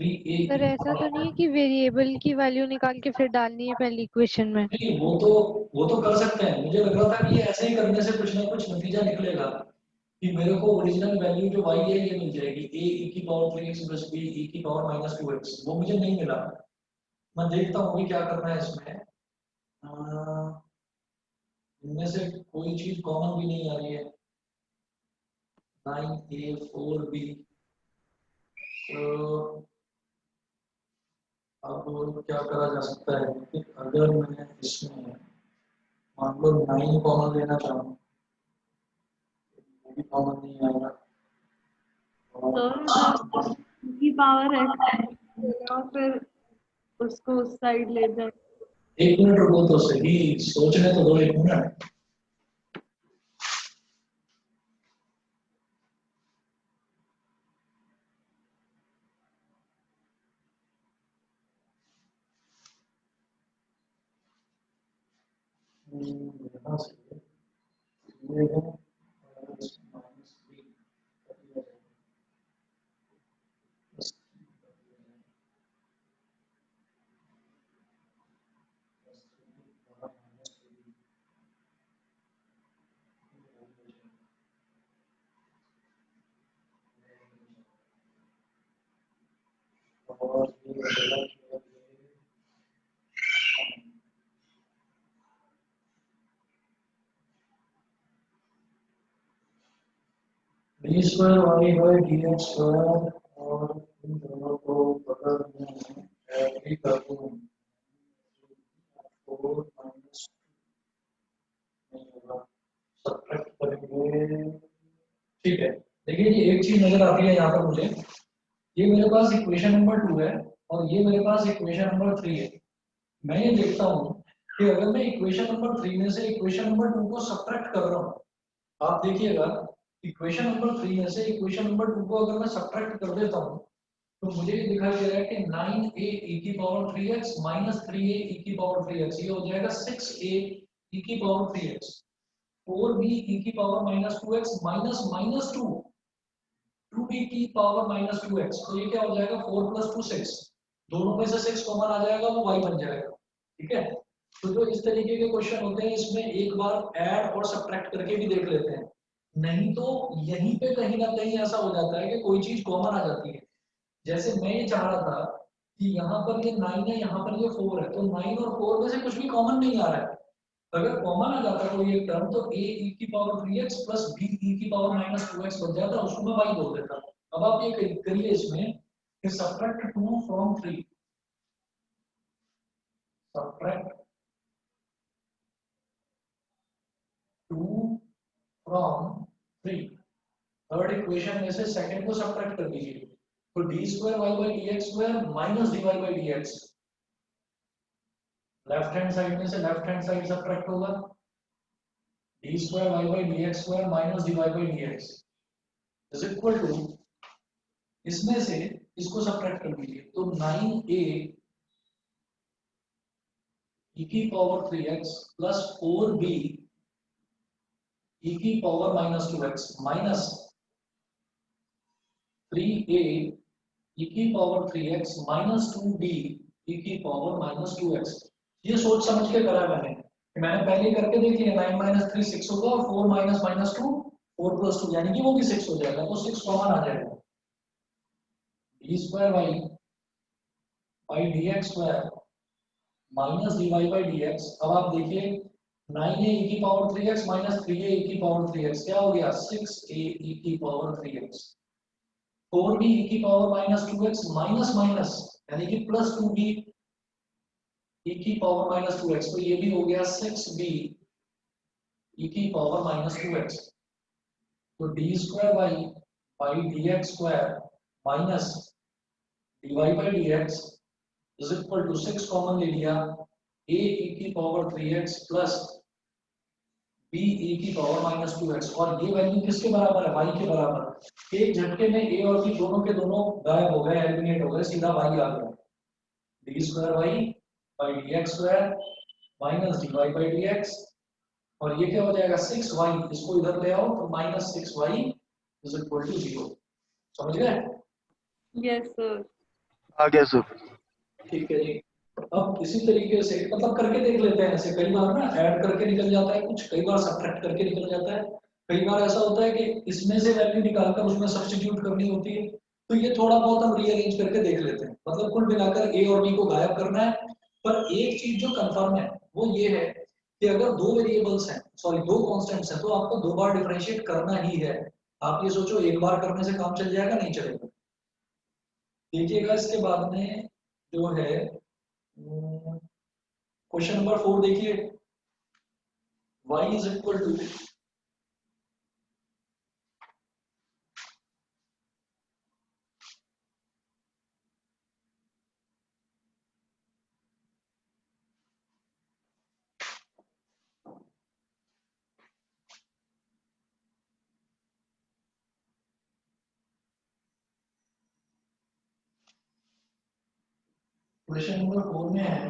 Speaker 1: 3a
Speaker 3: सर ऐसा तो नहीं है कि वेरिएबल की वैल्यू निकाल के फिर डालनी है पहली इक्वेशन में?
Speaker 1: नहीं, वो तो कर सकते हैं। मुझे लग रहा था कि ये ऐसे ही करने से कुछ ना कुछ नतीजा निकलेगा कि मेरे को ओरिजिनल वैल्यू जो y है ये मिल जाएगी, a e की power 3x plus b e की पावर माइनस 2x। वो मुझे नहीं मिला। मैं देखता हूँ अभी क्या करना है इसमें। इनमें से कोई चीज कॉमन भी नहीं आ रही है। 9a 4b, तो अब क्या करा जा सकता है कि अगर मैं इसमें मान लो 9 कॉमन लेना चाहूँ, वो भी कॉमन नहीं आएगा।
Speaker 2: सर की पावर x और फिर उसको उस साइड ले जाए।
Speaker 1: एक मिनट रुको तो सही, सोचने तो दो एक मिनट। यहाँ से ये है -3 और ये बदला d square y by d x square, और इन दोनों को अगर मैं ऐड भी कर दूं 4 माइनस नहीं होगा, सब्ट्रैक्ट करेंगे। ठीक है, देखिए ये एक चीज नजर आती है यहाँ पर मुझे। ये मेरे पास इक्वेशन नंबर 2 है और ये मेरे पास इक्वेशन नंबर 3 है। मैं ये देखता हूँ कि अगर मैं इक्वेशन नंबर 3 में से इक्वेशन नंबर 2 को सब्ट्रैक्ट कर रहा हूँ, आप देखिएगा इक्वेशन नंबर 3 में से इक्वेशन नंबर 2 को अगर मैं सब्ट्रैक्ट कर देता हूँ तो मुझे ये दिखाई दे रहा है कि 9a e की power 3x minus 3a e की पावर 3x, ये हो जाएगा 6a e की पावर 3x, 4b e की power minus 2x minus minus 2b की पावर माइनस 2x। तो ये क्या हो जाएगा 4 प्लस 2 6, दोनों में से 6 कॉमन आ जाएगा, वो y बन जाएगा। ठीक है, तो जो इस तरीके के क्वेश्चन होते हैं इसमें एक बार ऐड और सब्ट्रैक्ट करके भी देख लेते हैं, नहीं तो यहीं पे कहीं ना कहीं ऐसा हो जाता है कि कोई चीज कॉमन आ जाती है। जैसे मैं ये चाह रहा था कि यहाँ पर ये 9 है, यहाँ पर ये 4 है, तो 9 और 4 में से कुछ भी कॉमन नहीं आ रहा है। अगर कॉमन आ जाता कोई एक टर्म तो a e की power 3x plus b e की पावर माइनस 2x बन जाता, उसको मैं y बोल देता। अब आप ये करिए इसमें कि subtract 2 from 3, subtract 2 from 3, third equation में से सेकंड को सब्ट्रैक्ट कर दीजिए। तो d square y by d x square minus d y by d x, left hand side में से लेफ्ट हैंड साइड सब्ट्रैक्ट होगा, d square y by d x square minus d y by d x is equal to, इसमें से इसको subtract कर दीजिए तो 9a e की power 3x plus 4b e की power minus 2x minus 3a e की power 3x minus 2b e की पावर माइनस 2x। ये सोच समझ के करा मैंने पहले करके देखी है। 9 माइनस 3 6 होगा और 4 माइनस माइनस 2 4 प्लस 2, यानी कि वो भी 6 हो जाएगा, तो 6 कॉमन आ जाएगा। D square y by d x square minus d y by d x. अब आप देखिए 9a e की power 3x minus 3a e की पावर 3x क्या हो गया 6a e की पावर 3x, 4b e की power minus 2x minus minus यानी कि प्लस 2b e की पावर माइनस 2x, तो ये भी हो गया 6b e की पावर माइनस 2x। तो d square y by d x square minus d y by d x is equal to 6 common ले लिया, a e की power 3x plus b e की पावर माइनस 2x, और ये value किसके बराबर है y के बराबर। एक झटके में a और b दोनों के दोनों गायब हो गए, एलिमिनेट हो गए, सीधा y आ गया। D square y by d x square minus d y by d x, और ये क्या हो जाएगा 6y, इसको इधर ले आओ तो minus 6y is equal to 0। समझ गए?
Speaker 2: Yes sir.
Speaker 5: आ गया सर।
Speaker 1: ठीक है जी। अब इसी तरीके से मतलब करके देख लेते हैं, ऐसे कई बार ना ऐड करके निकल जाता है कुछ, कई बार सब्ट्रैक्ट करके निकल जाता है, कई बार ऐसा होता है कि इसमें से वैल्यू निकालकर उसमें सब्स्टिट्यूट करनी होती है। तो ये थोड़ा बहुत हम रीअरेंज करके देख लेते हैं। मतलब कुल मिलाकर ए और बी को गायब करना है। पर एक चीज जो कंफर्म है वो ये है कि अगर दो वेरिएबल्स हैं, सॉरी दो कांस्टेंट्स हैं, तो आपको दो बार डिफरेंशिएट करना ही है। आप ये सोचो एक बार करने से काम चल जाएगा, नहीं चलेगा। देखिएगा इसके बाद में जो है क्वेश्चन नंबर 4 देखिए। y is equal to question number 4 में है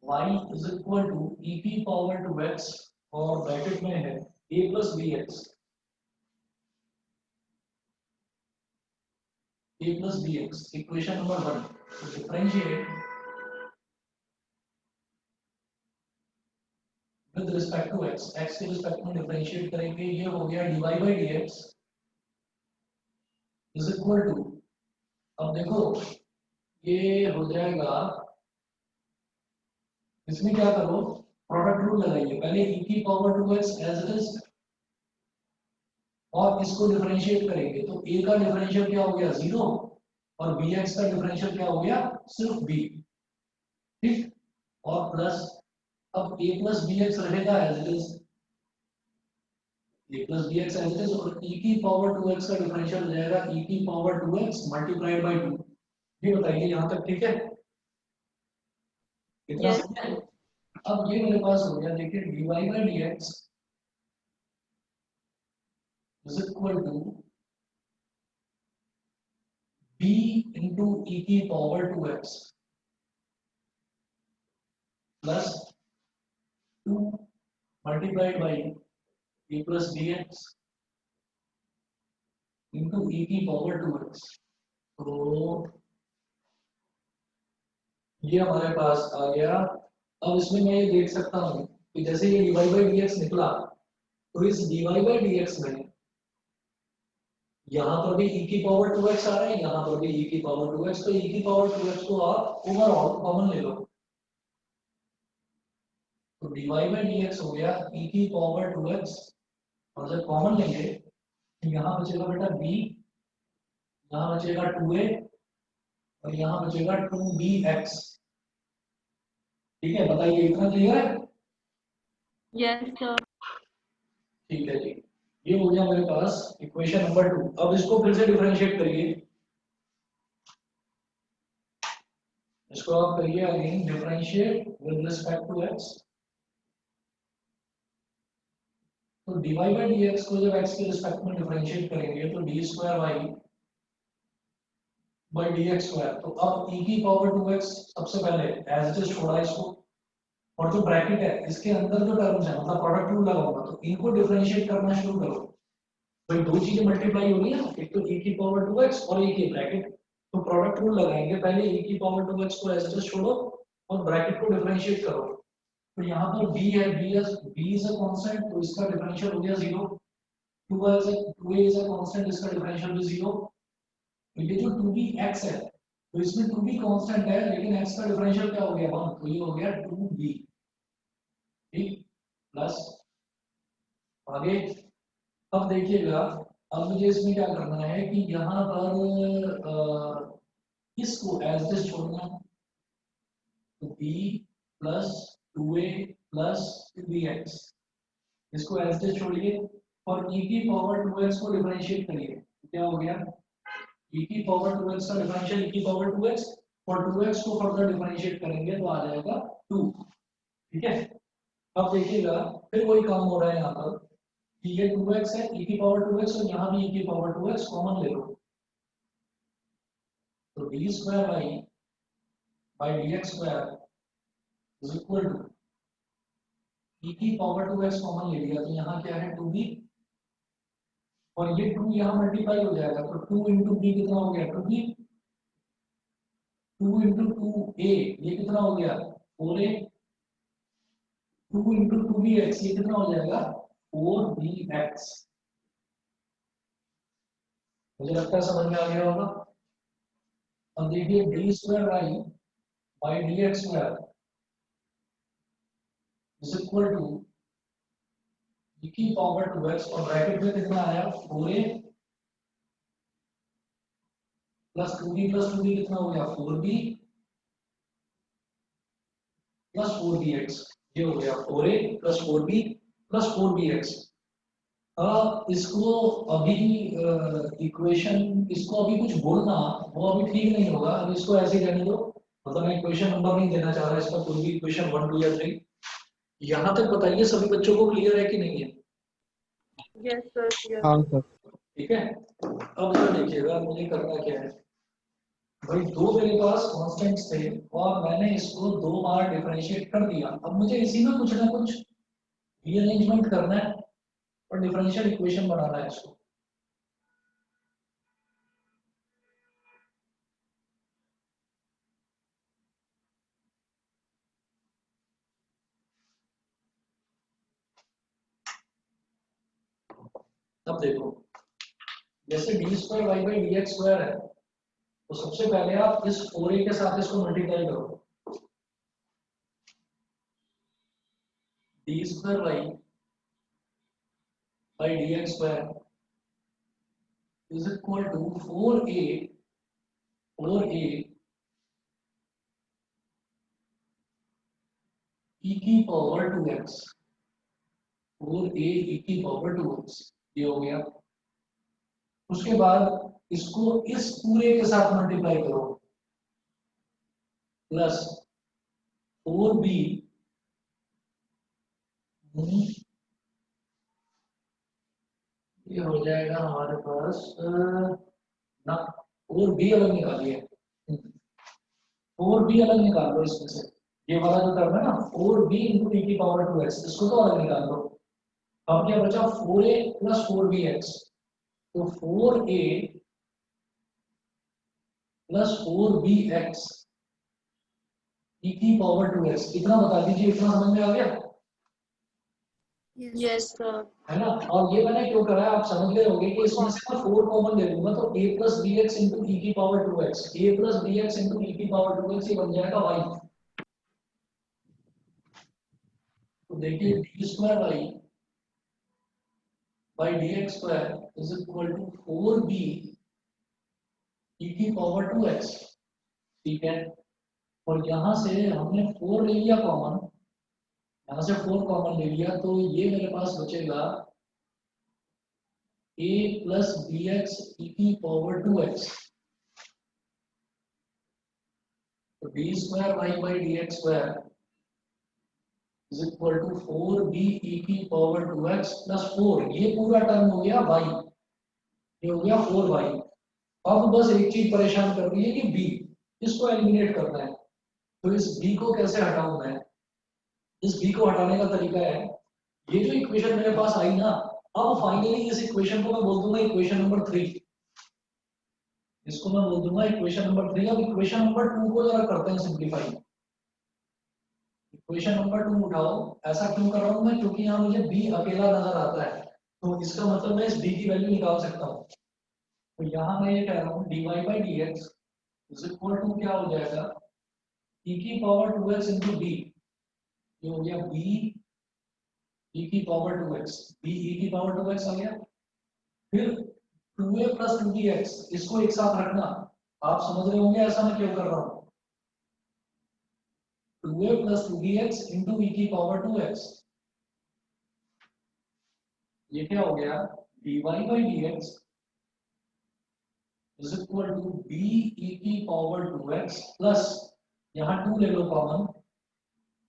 Speaker 1: y is equal to e की पावर टू x और ब्रैकेट में है a plus bx, a plus bx। Equation number 1 differentiate with respect to x, x के respect में differentiate करेंगे। ये हो गया dy by dx is equal to, अब देखो ये हो जाएगा, इसमें क्या करो प्रोडक्ट रूल लगाइए। पहले e की power two x as it is और इसको डिफरेंशिएट करेंगे तो a का डिफरेंशियल क्या हो गया 0 और bx का डिफरेंशियल क्या हो गया सिर्फ b। ठीक, और प्लस अब a प्लस bx रहेगा as it is, a plus bx as it is, और e की पावर 2x का डिफरेंशियल हो जाएगा e की पावर 2x मल्टीप्लाइड बाय 2। ये बताइए यहाँ तक ठीक है? इतना
Speaker 2: Yes,
Speaker 1: सही है? अब ये मेरे पास हो गया, देखिए dy by dx is equal to b into e की power 2x plus 2 multiplied by a plus bx into e की पावर 2x। तो ये हमारे पास आ गया। अब इसमें मैं ये देख सकता हूँ कि जैसे ये dy बाई dx निकला, तो इस dy बाई dx में यहाँ पर भी e की पावर 2x आ रहा है, यहाँ पर भी e की पावर 2x, तो e की पावर 2x को आप ओवरऑल कॉमन ले लो। तो dy बाई dx हो गया e की पावर 2x, और जब कॉमन लेंगे तो यहाँ बचेगा बेटा b, यहाँ बचेगा 2a और यहाँ बचेगा 2bx। ठीक है, बताइए इतना क्लियर है?
Speaker 2: yes sir.
Speaker 1: ठीक है जी, ये हो गया मेरे पास इक्वेशन नंबर 2। अब इसको फिर से डिफरेंशिएट करिए, इसको आप करिए again differentiate with respect to x। तो dy बाई dx को जब x के रिस्पेक्ट में डिफरेंशिएट करेंगे तो d square y by dx square. तो अब e की पावर 2x सबसे पहले एज इट इज छोड़ा इसको, और जो ब्रैकेट है इसके अंदर जो टर्म्स है मतलब प्रोडक्ट रूल लगाऊंगा, तो इनको डिफरेंशिएट करना शुरू करो। भाई दो चीजें मल्टीप्लाई हो रही है, एक तो e की पावर 2x और e की ब्रैकेट, तो प्रोडक्ट रूल लगाएंगे। पहले e की पावर 2x को एज इट इज छोड़ो और ब्रैकेट को डिफरेंशिएट करो। तो यहाँ पर b है, b इज अ कांस्टेंट, तो इसका डिफरेंशियल हो गया 0। 2a इज अ कांस्टेंट, इसका डिफरेंशियल भी 0। तो ये जो 2bx है, तो इसमें 2b कांस्टेंट है लेकिन x का डिफरेंशियल क्या हो गया 1, तो ये हो गया 2b। ठीक, प्लस आगे। अब देखिएगा, अब मुझे इसमें क्या करना है कि यहाँ पर इसको एज इट इज छोड़ना है। तो b plus 2a plus 2bx, इसको एज इट इज छोड़िए और e की पावर 2x को डिफरेंशिएट करिए। क्या हो गया, e की पावर 2x का डिफरेंशियल e की पावर 2x, और 2x को फर्दर डिफरेंशिएट करेंगे तो आ जाएगा 2। ठीक है, अब देखिएगा फिर वही काम हो रहा है यहाँ पर कि ये 2x है, e की पावर 2x, और यहाँ भी e की पावर 2x कॉमन ले लो। तो d square by dx square is equal to e की पावर 2x कॉमन ले लिया, तो यहाँ क्या है 2b, और ये 2 यहाँ मल्टीप्लाई हो जाएगा, तो 2 इंटू b कितना हो गया 2b, 2 इंटू 2a ये कितना हो गया 4a, 2 इंटू 2bx ये कितना हो जाएगा 4bx। मुझे लगता है समझ में आ गया होगा। अब देखिए d square y by d x square is equal to e की पावर 2x और ब्रैकेट में कितना आया 4a प्लस 2b कितना हो गया 4b प्लस 4bx, ये हो गया 4a plus 4b plus 4bx। इसको अभी इक्वेशन इसको अभी कुछ बोलना वो अभी ठीक नहीं होगा, अब इसको ऐसे ही रहने दो, मतलब मैं इक्वेशन नंबर नहीं देना चाह रहा इसका, कोई भी इक्वेशन 1 2 या 3। यहाँ तक बताइए सभी बच्चों को क्लियर है कि नहीं है?
Speaker 2: Yes sir.
Speaker 5: हाँ सर।
Speaker 1: ठीक है, अब जरा देखिएगा मुझे करना क्या है। भाई दो मेरे पास कांस्टेंट्स थे और मैंने इसको 2 बार डिफरेंशिएट कर दिया। अब मुझे इसी में कुछ ना कुछ रीअरेंजमेंट करना है और डिफरेंशियल इक्वेशन बनाना है इसको। अब देखो जैसे d square y by d x square है, तो सबसे पहले आप इस 4a के साथ इसको मल्टीप्लाई करो। D square y by d x square is equal to 4a e की पावर 2x, 4a e की पावर 2x ये हो गया। उसके बाद इसको इस पूरे के साथ मल्टीप्लाई करो प्लस 4b ये हो जाएगा हमारे पास ना 4b अलग निकालिए, 4b अलग निकाल लो इसमें से, ये वाला जो टर्म है ना 4b इंटू e की पावर 2x इसको तो अलग निकाल लो। अब क्या बचा 4a प्लस 4bx, तो 4a प्लस 4bx e की पावर 2x इतना बता दीजिए, इतना समझ में आ गया?
Speaker 2: Yes sir.
Speaker 1: है ना। और ये मैंने क्यों करा है आप समझ गए होंगे कि इसमें से मैं 4 कॉमन ले लूंगा तो a plus b x into e की power 2x, a plus b x into e की पावर 2x ये बन जाएगा y। तो देखिए d square y by d x square is equal to 4b e की पावर 2x, ठीक है। और यहाँ से हमने 4 ले लिया कॉमन, यहाँ से 4 कॉमन ले लिया तो ये मेरे पास बचेगा a plus b x e की पावर 2x, तो d square y by d x square is equal to 4b e की पावर 2x प्लस 4, ये पूरा टर्म हो गया y, ये हो गया 4y। अब बस एक चीज परेशान कर रही है कि b, इसको एलिमिनेट करना है। तो इस b को कैसे हटाऊं मैं? इस b को हटाने का तरीका है, ये जो इक्वेशन मेरे पास आई ना, अब फाइनली इस इक्वेशन को मैं बोल दूंगा इक्वेशन नंबर 3, इसको मैं बोल दूंगा इक्वेशन नंबर 3। अब इक्वेशन नंबर 2 को जरा करते हैं सिंप्लीफाई। इक्वेशन नंबर 2 उठाओ, ऐसा क्यों कर रहा हूं मैं? क्योंकि यहाँ मुझे b अकेला नजर आता है, तो इसका मतलब मैं इस b की वैल्यू निकाल सकता हूँ। तो यहाँ मैं ये कह रहा हूँ dy by d x is equal to क्या हो जाएगा e की पावर 2x इंटू b, ये हो गया b e की पावर 2x, b e की पावर 2x आ गया। फिर 2a प्लस 2bx इसको एक साथ रखना, आप समझ रहे होंगे ऐसा मैं क्यों कर रहा हूँ। 2a plus 2bx into e की पावर 2x, ये क्या हो गया dy by dx is equal to b e की पावर 2x प्लस यहाँ 2 ले लो कॉमन,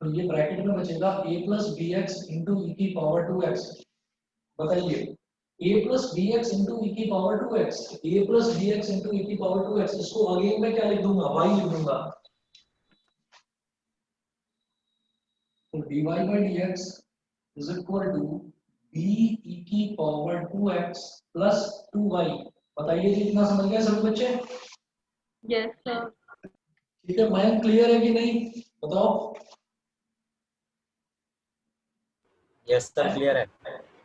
Speaker 1: तो ये ब्रैकेट में बचेगा a plus b x into e की पावर 2x। बताइए a plus b x into e की power 2x, a plus b x into e की पावर 2x, इसको अगेन मैं क्या लिख दूंगा y लिख दूंगा। तो dy by dx is equal to b e की पावर 2x प्लस 2y। बताइए जी इतना समझ गए सभी बच्चे?
Speaker 2: Yes sir.
Speaker 1: ठीक है, मयंक क्लियर है कि नहीं बताओ?
Speaker 8: यस सर क्लियर है।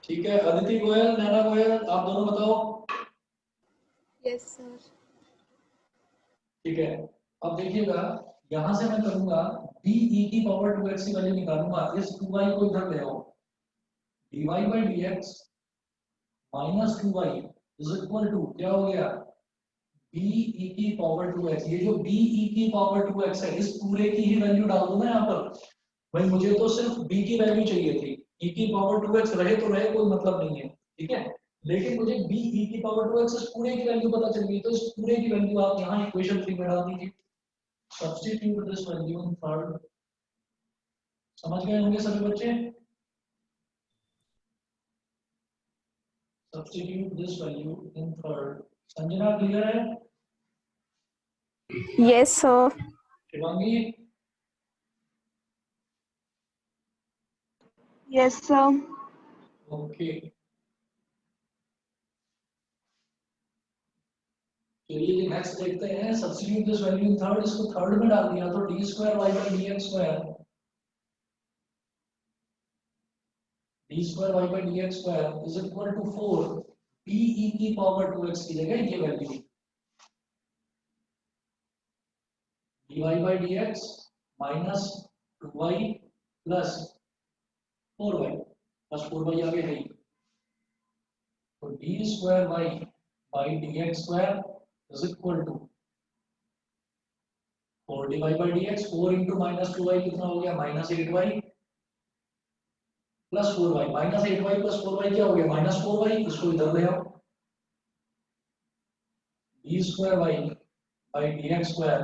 Speaker 1: ठीक है, अदिति गोयल, नैना गोयल, आप दोनों बताओ।
Speaker 7: Yes sir.
Speaker 1: ठीक है, अब देखिएगा यहां से मैं करूंगा डी ई की पावर 2x की वैल्यू निकालूंगा, इस 2y को इधर ले आओ, dy by dx minus 2y is equal to क्या हो गया, b e की पावर 2x। ये जो b e की पावर 2x है इस पूरे की ही वैल्यू डाल दो ना यहाँ पर। भाई मुझे तो सिर्फ b की वैल्यू चाहिए थी, e की पावर 2x रहे तो रहे, कोई मतलब नहीं है, ठीक है, लेकिन मुझे b e की पावर 2x इस पूरे की वैल्यू पता चल गई, तो इस पूरे की वैल्यू आप यहाँ इक्वेशन 3 में डाल दीजिए। Substitute this value in third। समझ गए होंगे सभी बच्चे? Substitute this value in third। Sanjana clear है?
Speaker 7: Yes sir.
Speaker 1: Shivangi?
Speaker 7: Yes sir.
Speaker 1: Okay, चलिए नेक्स्ट देखते हैं। Substitute this value in third, इसको थर्ड में डाल दिया तो d square y by dx square, d square y by dx square is equal to 4 b e की पावर 2x की जगह ये value dy by dx minus 2y plus 4y plus 4y आगे है, तो d square y by dx square is equal to 4 dy by dx, 4 into minus 2y कितना हो गया, minus 8y plus 4y, minus 8y plus 4y क्या हो गया, minus 4y, इसको इधर ले आओ, d square y by dx square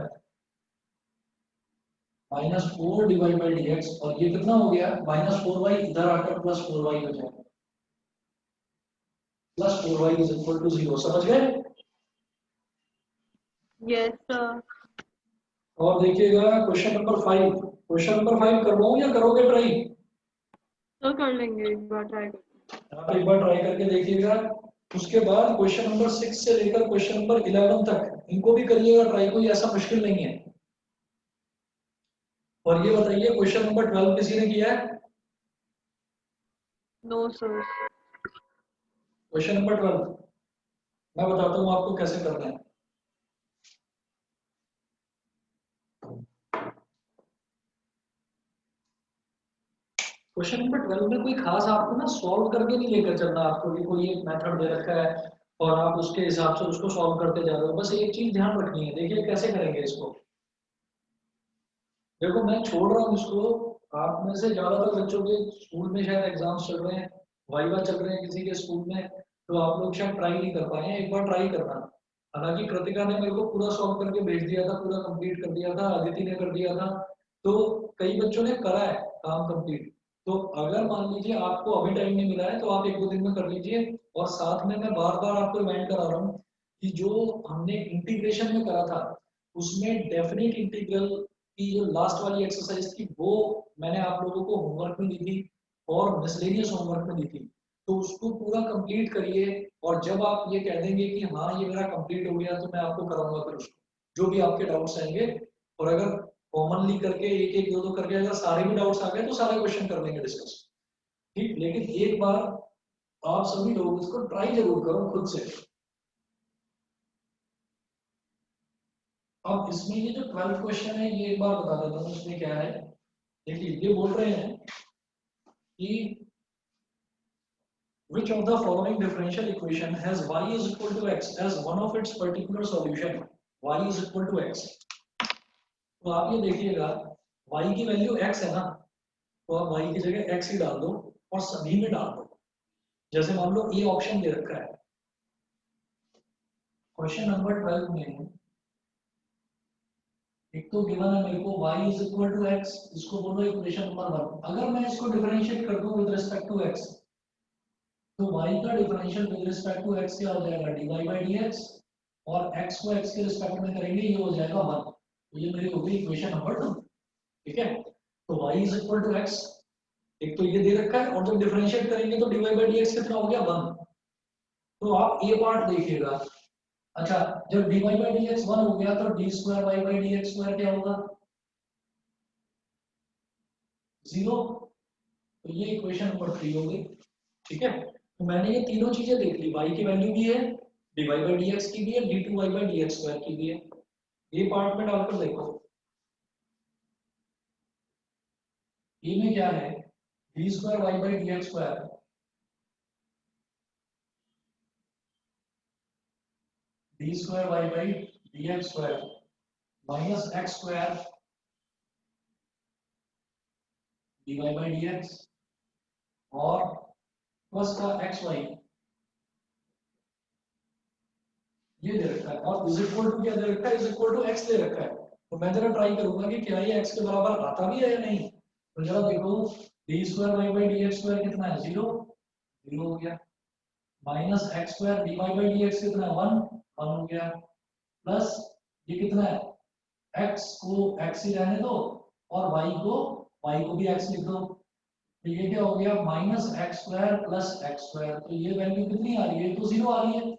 Speaker 1: minus 4 dy by dx, और ये कितना हो गया, माइनस 4y इधर आकर प्लस 4y हो जाएगा, plus 4y is equal to 0। समझ गए?
Speaker 2: Yes sir.
Speaker 1: और देखिएगा क्वेश्चन नंबर 5, क्वेश्चन नंबर 5 करवाऊं या करोगे ट्राई?
Speaker 2: तो कर लेंगे, एक बार ट्राई करते
Speaker 1: आप एक बार ट्राई करके देखिएगा, उसके बाद क्वेश्चन नंबर 6 से लेकर क्वेश्चन नंबर 11 तक इनको भी करिएगा ट्राई, कोई ऐसा मुश्किल नहीं है। और ये बताइए क्वेश्चन नंबर 12 किसी ने किया है?
Speaker 2: No sir.
Speaker 1: क्वेश्चन नंबर 12 मैं बताता हूँ आपको कैसे करना है। क्वेश्चन नंबर 12 में कोई खास आपको ना सॉल्व करके नहीं लेकर चलना, आपको कि कोई एक मेथड दे रखा है और आप उसके हिसाब से उसको सॉल्व करते जा रहे हो, बस एक चीज ध्यान रखनी है। देखिए कैसे करेंगे इसको, देखो मैं छोड़ रहा हूँ इसको, आप में से ज्यादातर बच्चों के स्कूल में शायद एग्जाम्स चल रहे हैं, वाइवा चल रहे हैं किसी के स्कूल में, तो आप लोग शायद ट्राई नहीं कर पाए हैं, एक बार ट्राई करना। हालांकि कृतिका ने मेरे को पूरा सॉल्व करके भेज दिया था, पूरा कंप्लीट कर दिया था, अदिति ने कर दिया था, तो कई बच्चों ने करा है काम कंप्लीट। तो अगर मान लीजिए आपको अभी टाइम नहीं मिला है तो आप 1-2 दिन में कर लीजिए। और साथ में मैं बार बार आपको रिमाइंड करा रहा हूँ कि जो हमने इंटीग्रेशन में करा था उसमें डेफिनेट इंटीग्रल की जो लास्ट वाली एक्सरसाइज थी वो मैंने आप लोगों को होमवर्क में दी थी और मिसलेनियस होमवर्क में दी थी, तो उसको पूरा कंप्लीट करिए। और जब आप ये कह देंगे कि हाँ ये मेरा कंप्लीट हो गया तो मैं आपको कराऊंगा फिर उसको, जो भी आपके डाउट्स आएंगे। और अगर कॉमनली करके एक एक 2-2 करके अगर सारे भी डाउट्स आ गए तो सारे क्वेश्चन कर लेंगे डिस्कस, ठीक। लेकिन एक बार आप सभी लोग इसको ट्राई जरूर करो खुद से। अब इसमें ये जो 12th क्वेश्चन है ये एक बार बता देता हूँ इसमें क्या है। देखिए ये बोल रहे हैं कि which of the following differential equation has y is equal to x as one of its particular solution, y is equal to x। तो आप ये देखिएगा y की वैल्यू x है ना, तो आप y की जगह x ही डाल दो और सभी में डाल दो। जैसे मान लो ये ऑप्शन दे रखा है क्वेश्चन नंबर 12 में, एक तो गिवन है मेरे को y is equal to x, इसको बोलो इक्वेशन नंबर 1। अगर मैं इसको डिफरेंशिएट कर दूं विद रिस्पेक्ट टू x, तो y का differential with respect to x क्या हो जाएगा, dy by dx, और x को x के रिस्पेक्ट में करेंगे ये हो जाएगा 1। तो ये मेरी हो गई इक्वेशन नंबर 2, ठीक है। तो y is equal to x, एक तो ये दे रखा है, और जब डिफरेंशिएट करेंगे तो dy by dx कितना हो गया 1। तो आप ये पार्ट देखिएगा, अच्छा, जब dy बाई डी एक्स 1 हो गया तो d square y by d x square क्या होगा? 0। तो ये इक्वेशन नंबर 3 हो गई। ठीक है, तो मैंने ये तीनों चीजें देख ली, y की वैल्यू भी है, dy बाई डी एक्स की भी है, d2y by d x square की भी है। ये पार्ट में डालकर देखो, ये में क्या है, d square y by d x square, d square y by d x square minus x square d y by d x और प्लस का एक्स वाई, ये दे रखा है, और इज इक्वल टू क्या दे रखा है, इज इक्वल टू एक्स दे रखा है। तो मैं जरा ट्राई करूंगा कि क्या ये एक्स के बराबर आता भी है या नहीं। तो जरा देखो, d square y by d x square कितना है, 0 हो गया, minus x square d y by d x कितना है, 1 हो गया, प्लस ये कितना है, x को x ही रहने दो और y को भी x लिख दो। तो ये क्या हो गया, minus x square plus x square. तो ये वैल्यू कितनी आ रही है, तो 0 आ रही है।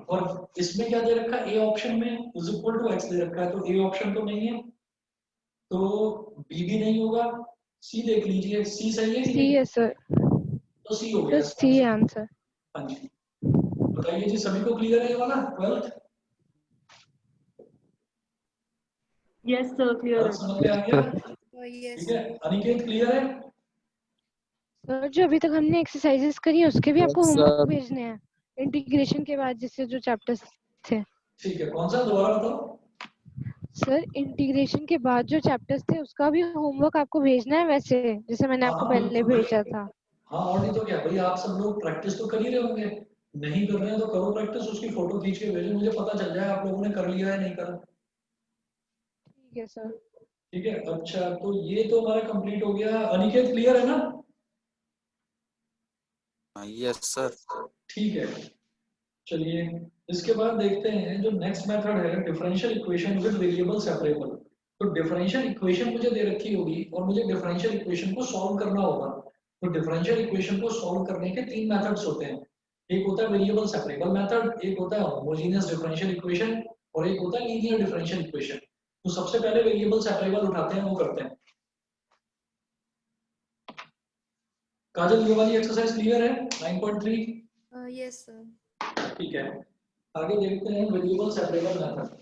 Speaker 1: और इसमें क्या दे रखा है, ए ऑप्शन में इज इक्वल टू एक्स दे रखा है, तो ए ऑप्शन तो नहीं है, तो बी भी नहीं होगा, सी देख लीजिए, सी सही है कि
Speaker 3: सी
Speaker 1: नहीं?
Speaker 3: है सर,
Speaker 1: तो सी हो गया,
Speaker 3: सी है आंसर।
Speaker 1: हाँ जी, बताइए जी, सभी को क्लियर है ये वाला 12th?
Speaker 2: यस सर, क्लियर है।
Speaker 1: समझ में आ गया? ठीक है, अनिकेत क्लियर है?
Speaker 3: सर जो अभी तक हमने एक्सरसाइजेस करी है उसके भी आपको
Speaker 6: Yes,
Speaker 3: होमवर्क
Speaker 6: sir.
Speaker 3: भेजने हैं इंटीग्रेशन के बाद, जिससे जो चैप्टर्स थे।
Speaker 1: ठीक है, कौन सा दोबारा बताओ?
Speaker 3: सर इंटीग्रेशन के बाद जो चैप्टर्स थे उसका भी होमवर्क आपको भेजना है, वैसे जैसे मैंने आपको
Speaker 1: हाँ,
Speaker 3: पहले
Speaker 1: बिल्कुल
Speaker 3: भेजा
Speaker 1: भाई।
Speaker 3: था।
Speaker 1: हाँ, और नहीं तो क्या भाई, आप सब लोग प्रैक्टिस तो कर ही रहे होंगे, नहीं कर रहे हैं तो करो प्रैक्टिस, उसकी फोटो खींच के भेजो, मुझे पता चल जाए आप लोगों ने कर लिया है नहीं करा।
Speaker 3: ठीक है सर।
Speaker 1: ठीक है, अच्छा, तो ये तो हमारा कंप्लीट हो गया। अनिकेत क्लियर है ना?
Speaker 6: Yes, sir.
Speaker 1: ठीक है, चलिए इसके बाद देखते हैं जो नेक्स्ट मेथड है, differential equation with variable separable. तो डिफरेंशियल इक्वेशन मुझे दे रखी होगी और मुझे डिफरेंशियल इक्वेशन को सॉल्व करना होगा। तो डिफरेंशियल इक्वेशन को सॉल्व करने के 3 मेथड्स होते हैं, एक होता है वेरिएबल सेपरेबल मेथड, एक होता है होमोजेनियस डिफरेंशियल इक्वेशन और एक होता है लीनियर डिफरेंशियल इक्वेशन। तो सबसे पहले वेरिएबल सेपरेबल उठाते हैं, वो करते हैं। काजल, ये वाली एक्सरसाइज क्लियर है 9.3?
Speaker 7: Yes sir.
Speaker 1: ठीक है, आगे देखते हैं variable separable method.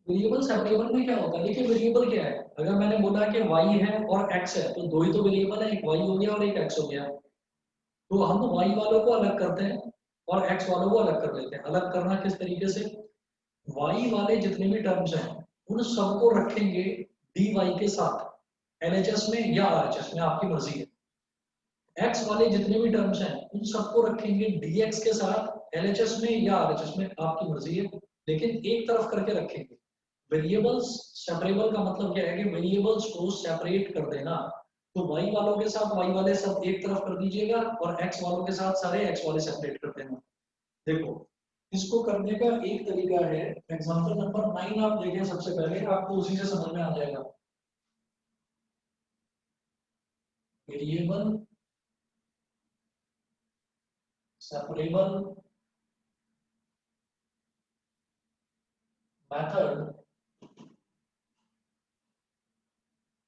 Speaker 1: Variable separable में क्या होता है, देखिए वेरिएबल क्या है, अगर मैंने बोला कि y है और x है, तो दो ही तो वेरिएबल है, एक y हो गया और एक x हो गया। तो हम y वालों को अलग करते हैं और x वालों को अलग कर लेते हैं। अलग करना किस तरीके से, y वाले जितने भी टर्म्स हैं उन सबको रखेंगे dy के साथ, LHS में या RHS में, आपकी मर्जी है। x वाले जितने भी टर्म्स हैं उन सबको रखेंगे dx के साथ, LHS में या RHS में, आपकी मर्जी है, लेकिन एक तरफ करके रखेंगे। वेरिएबल्स सेपरेबल का मतलब क्या है कि वेरिएबल्स को सेपरेट कर देना। तो y वालों के साथ y वाले सब एक तरफ कर दीजिएगा और x वालों के साथ सारे x वाले सेपरेट कर देना। देखो, इसको करने का एक तरीका है, एग्जांपल नंबर 9 आप देखें, सबसे पहले आपको उसी से समझ में आ जाएगा। Variable separable method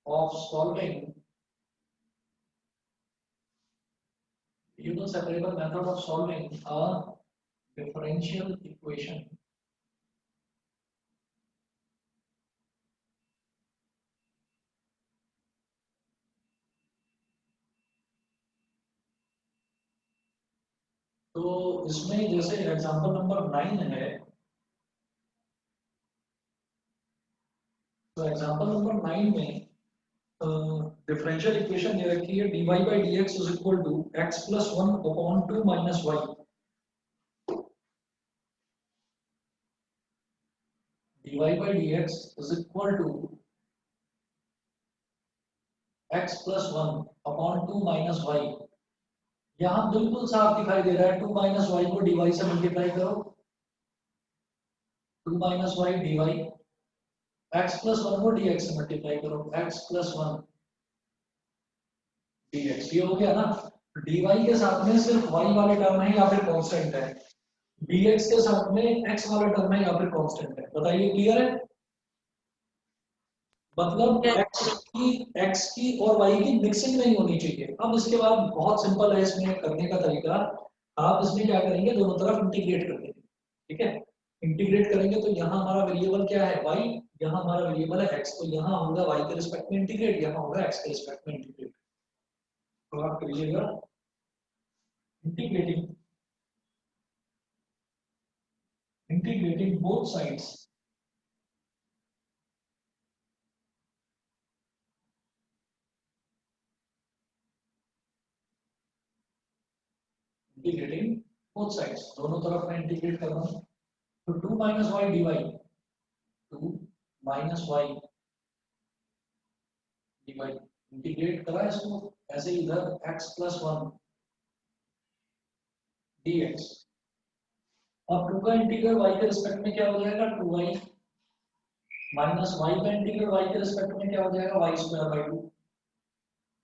Speaker 1: of solving variable separable method of solving a differential equation. तो इसमें जैसे एग्जांपल नंबर 9 है, तो एग्जांपल नंबर 9 में डिफरेंशियल इक्वेशन दे रखी है, dy by dx is equal to x plus 1 upon 2 minus y। dy by dx is equal to x plus 1 upon 2 minus y। यहाँ बिल्कुल साफ दिखाई दे रहा है, 2 minus y को dy से मल्टीप्लाई करो, 2 minus y dy x plus one को dx से मल्टीप्लाई करो, x प्लस वन dx, ये हो गया ना। dy के साथ में सिर्फ y वाले टर्म है या फिर कांस्टेंट है, dx के साथ में x वाला टर्म है या फिर कांस्टेंट है, बताइए क्लियर है? मतलब x की और y की मिक्सिंग नहीं होनी चाहिए। अब इसके बाद बहुत सिंपल है इसमें करने का तरीका, आप इसमें क्या करेंगे, दोनों तरफ इंटीग्रेट कर देंगे, ठीक है। इंटीग्रेट करेंगे तो यहाँ हमारा वेरिएबल क्या है, y, यहाँ हमारा वेरिएबल है x, तो यहाँ होगा y के रिस्पेक्ट में इंटीग्रेट, यहाँ होगा x के रिस्पेक्ट में इंटीग्रेट। तो आप करिएगा integrating both sides, integrating both sides, दोनों तरफ मैं इंटीग्रेट कर रहा हूं। तो 2 minus y d y, 2 minus y d y, integrate करा इसको, ऐसे ही इधर x plus one d x. अब 2 का इंटीग्रल y के रिस्पेक्ट में क्या हो जाएगा, 2y माइनस y का इंटीग्रल y के रिस्पेक्ट में क्या हो जाएगा, y square by 2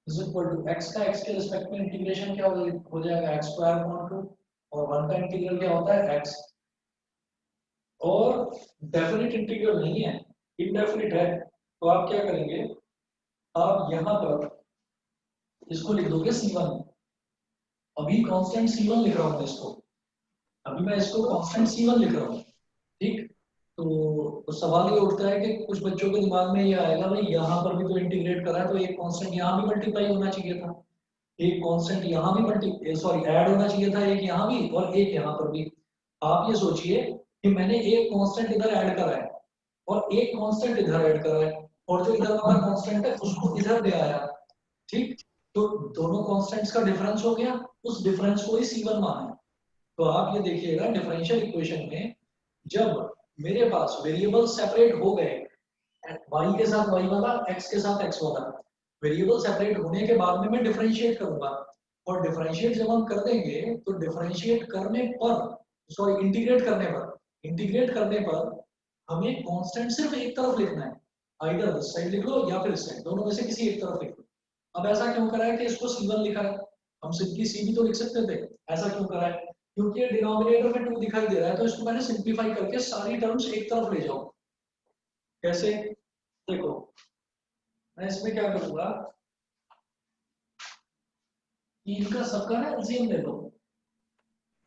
Speaker 1: is equal to x का x के रिस्पेक्ट में इंटीग्रेशन क्या हो जाएगा, x स्क्वायर अपॉन 2, और 1 का इंटीग्रल क्या होता है, x, और डेफिनेट इंटीग्रल नहीं है, इनडेफिनिट है। तो आप क्या करेंगे, आप यहाँ पर इसको लिख दोगे c1, अभी कांस्टेंट c1 लिख रहा हूँ मैं इसको, अभी मैं इसको कांस्टेंट c1 लिख रहा हूँ, ठीक। तो सवाल ये उठता है कि कुछ बच्चों के दिमाग में ये आएगा, भाई यहाँ पर भी तो इंटीग्रेट करा है, तो एक कांस्टेंट यहाँ भी मल्टीप्लाई होना चाहिए था, एक कांस्टेंट यहाँ भी ऐड होना चाहिए था, एक यहाँ भी और एक यहाँ पर भी। आप ये सोचिए कि मैंने एक कांस्टेंट इधर ऐड करा है और एक कांस्टेंट इधर ऐड करा है, और जो इधर वाला कांस्टेंट है उसको इधर ले आया, ठीक। तो दोनों कांस्टेंट्स का डिफरेंस हो गया, उस डिफरेंस को ही c1 माना है। तो आप ये देखिएगा डिफरेंशियल इक्वेशन में जब मेरे पास वेरिएबल सेपरेट हो गए, y के साथ y वाला, x के साथ x वाला, वेरिएबल सेपरेट होने के बाद में मैं डिफरेंशिएट करूंगा, और डिफरेंशिएट जब हम कर देंगे तो डिफरेंशिएट करने पर, सॉरी इंटीग्रेट करने पर हमें कांस्टेंट सिर्फ एक तरफ लिखना है, आइदर दिस साइड लिख लो या फिर इस साइड, दोनों में से किसी एक तरफ लिख लो। अब ऐसा क्यों करा है कि इसको c1 लिखा है, हम सिंपली c भी तो लिख सकते थे, ऐसा क्यों करा है, क्योंकि डिनोमिनेटर में 2 दिखाई दे रहा है, तो इसको मैंने सिंपलीफाई करके सारी टर्म्स एक तरफ ले जाऊं। कैसे, देखो मैं इसमें क्या करूंगा, इनका सबका ना एलसीएम ले लो।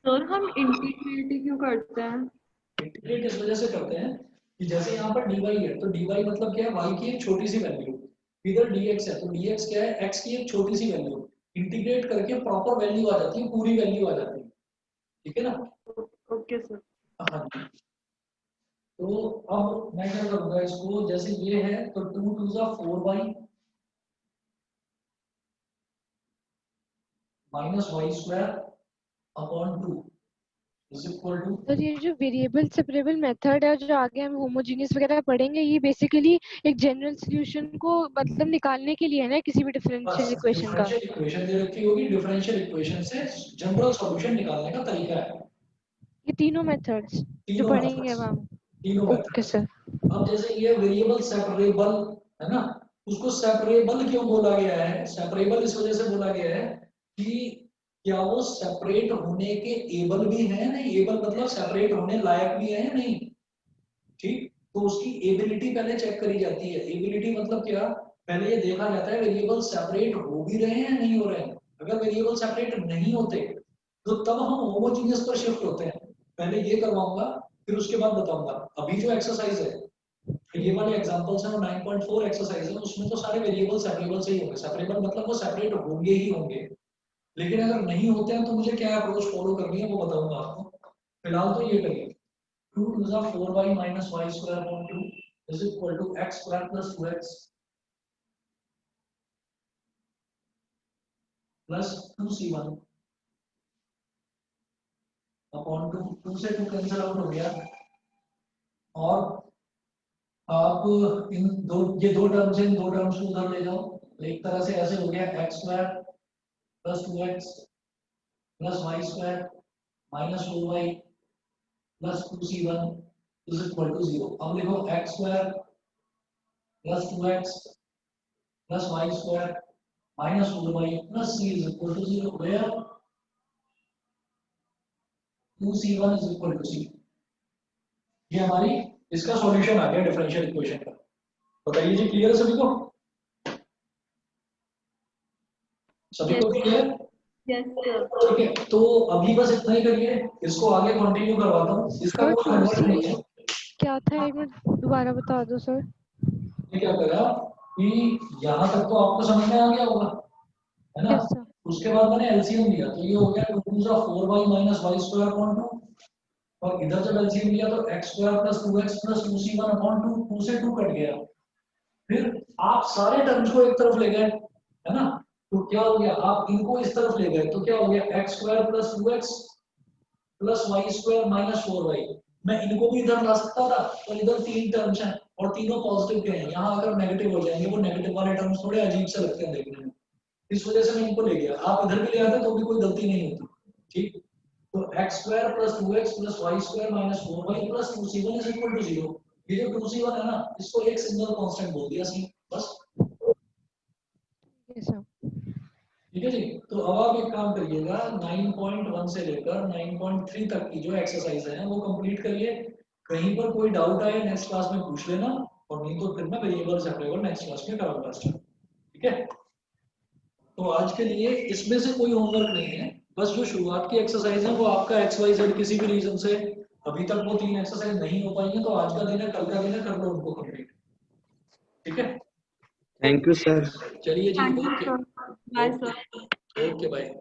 Speaker 2: सर हम इंटीग्रेट क्यों करते हैं?
Speaker 1: इंटीग्रेट इस वजह से करते हैं कि जैसे यहाँ पर dy है, तो dy मतलब क्या है, y की एक छोटी सी वैल्यू, इधर dx है तो dx क्या है, x की एक छोटी सी वैल्यू, इंटीग्रेट करके प्रॉपर वैल्यू आ जाती है, पूरी वैल्यू आ जाती है, ठीक है ना।
Speaker 2: Okay sir.
Speaker 1: हाँ जी। तो अब मैं क्या करूंगा इसको, जैसे ये है तो 2 2 जा 4y minus y square upon 2 is equal to,
Speaker 3: sir ये जो वेरिएबल सेपरेबल मेथड है, जो आगे हम होमोजेनियस वगैरह पढ़ेंगे, ये बेसिकली एक जनरल सॉल्यूशन को मतलब निकालने के लिए है ना, किसी भी डिफरेंशियल इक्वेशन का।
Speaker 1: डिफरेंशियल इक्वेशन दे रखी होगी, डिफरेंशियल इक्वेशन से जनरल सॉल्यूशन निकालने का तरीका है,
Speaker 3: ये तीनों मेथड्स जो पढ़ेंगे अब हम।
Speaker 1: तीनों
Speaker 3: ओके सर।
Speaker 1: अब जैसे ये वेरिएबल सेपरेबल है ना, उसको सेपरेबल क्यों बोला गया है, सेपरेबल इस वजह से बोला गया है कि क्या वो सेपरेट होने के एबल भी है, नहीं एबल मतलब सेपरेट होने लायक भी है या नहीं, ठीक। तो उसकी एबिलिटी पहले चेक करी जाती है, एबिलिटी मतलब क्या, पहले ये देखा जाता है वेरिएबल सेपरेट हो भी रहे हैं नहीं हो रहे हैं, अगर वेरिएबल सेपरेट नहीं होते तो तब हम होमोजेनियस पर शिफ्ट होते हैं। पहले ये करवाऊंगा फिर उसके बाद बताऊंगा। अभी जो एक्सरसाइज है, ये वाले एग्जांपल्स हैं, 9.4 एक्सरसाइज है, उसमें तो सारे वेरिएबल सेपरेबल से ही होंगे, सेपरेबल मतलब वो सेपरेट होंगे ही होंगे, लेकिन अगर नहीं होते हैं तो मुझे क्या अप्रोच फॉलो करनी है वो बताऊंगा आपको। फिलहाल तो ये करिए, 2 2 जा 4y minus y square upon 2 is equal to x square plus 2x plus 2c1 upon 2, 2 से 2 कैंसिल आउट हो गया, और आप इन दो, ये दो टर्म्स इन दो टर्म्स को उधर ले जाओ, तो एक तरह से ऐसे हो गया x square plus 2x plus y square minus 4y plus 2c1 is equal to 0। अब लिखो x square plus 2x plus y square minus 4y plus c is equal to 0 where 2c1 is equal to c। ये हमारी इसका solution आ गया differential equation का। बताइए जी, clear है सभी को? सभी को क्लियर है?
Speaker 2: Yes sir.
Speaker 1: ठीक है, तो अभी बस इतना ही करिए, इसको आगे कंटिन्यू करवाता हूँ। इसका
Speaker 3: सर
Speaker 1: कोई होमवर्क नहीं है।
Speaker 3: क्या था, एक मिनट दोबारा बता दो सर।
Speaker 1: ये क्या करा कि यहाँ तक तो आपको समझ में आ गया होगा, है ना?
Speaker 3: Yes sir.
Speaker 1: उसके बाद मैंने एलसीएम लिया, तो ये हो गया 2 to 4y minus y square upon 2, और इधर जब एलसीएम लिया तो x square plus 2x plus 2c1 upon 2, 2 से 2 कट गया। फिर आप सारे टर्म्स को एक तरफ ले गए, है ना? तो क्या हो गया, आप इनको इस तरफ ले गए तो क्या हो गया, x square plus 2x plus y square minus 4y। मैं इनको भी इधर ला सकता था, तो इधर 3 टर्म्स हैं और तीनों पॉजिटिव के हैं, यहाँ अगर नेगेटिव हो जाएंगे, वो नेगेटिव वाले टर्म्स थोड़े अजीब से लगते हैं देखने में, इस वजह से मैं इनको ले गया। आप इधर भी ले आते तो भी कोई गलती नहीं होती। ठीक, तो x square plus 2x plus y square minus 4y plus 2c1 is equal to 0। ये जो 2c1 है ना, इसको एक सिंगल कांस्टेंट बोल दिया सी, बस।
Speaker 3: Yes sir.
Speaker 1: ठीक है जी, तो अब आप एक काम करिएगा, 9.1 से लेकर 9.3 तक की जो एक्सरसाइज है वो कंप्लीट करिए। कहीं पर कोई डाउट आए नेक्स्ट क्लास में पूछ लेना, और नहीं तो फिर मैं वेरिएबल सेपरेबल नेक्स्ट क्लास में कराऊंगा स्टार्ट। ठीक है, तो आज के लिए इसमें से कोई होमवर्क नहीं है, बस जो शुरुआत की एक्सरसाइज है वो आपका XYZ किसी भी रीजन से अभी तक वो 3 एक्सरसाइज नहीं हो पाई है, तो आज का दिन है, कल का दिन है, कर लो उनको कंप्लीट। ठीक है,
Speaker 9: थैंक यू सर।
Speaker 1: चलिए जी,
Speaker 2: thank you
Speaker 1: okay
Speaker 2: sir. Bye sir.
Speaker 1: Okay bye.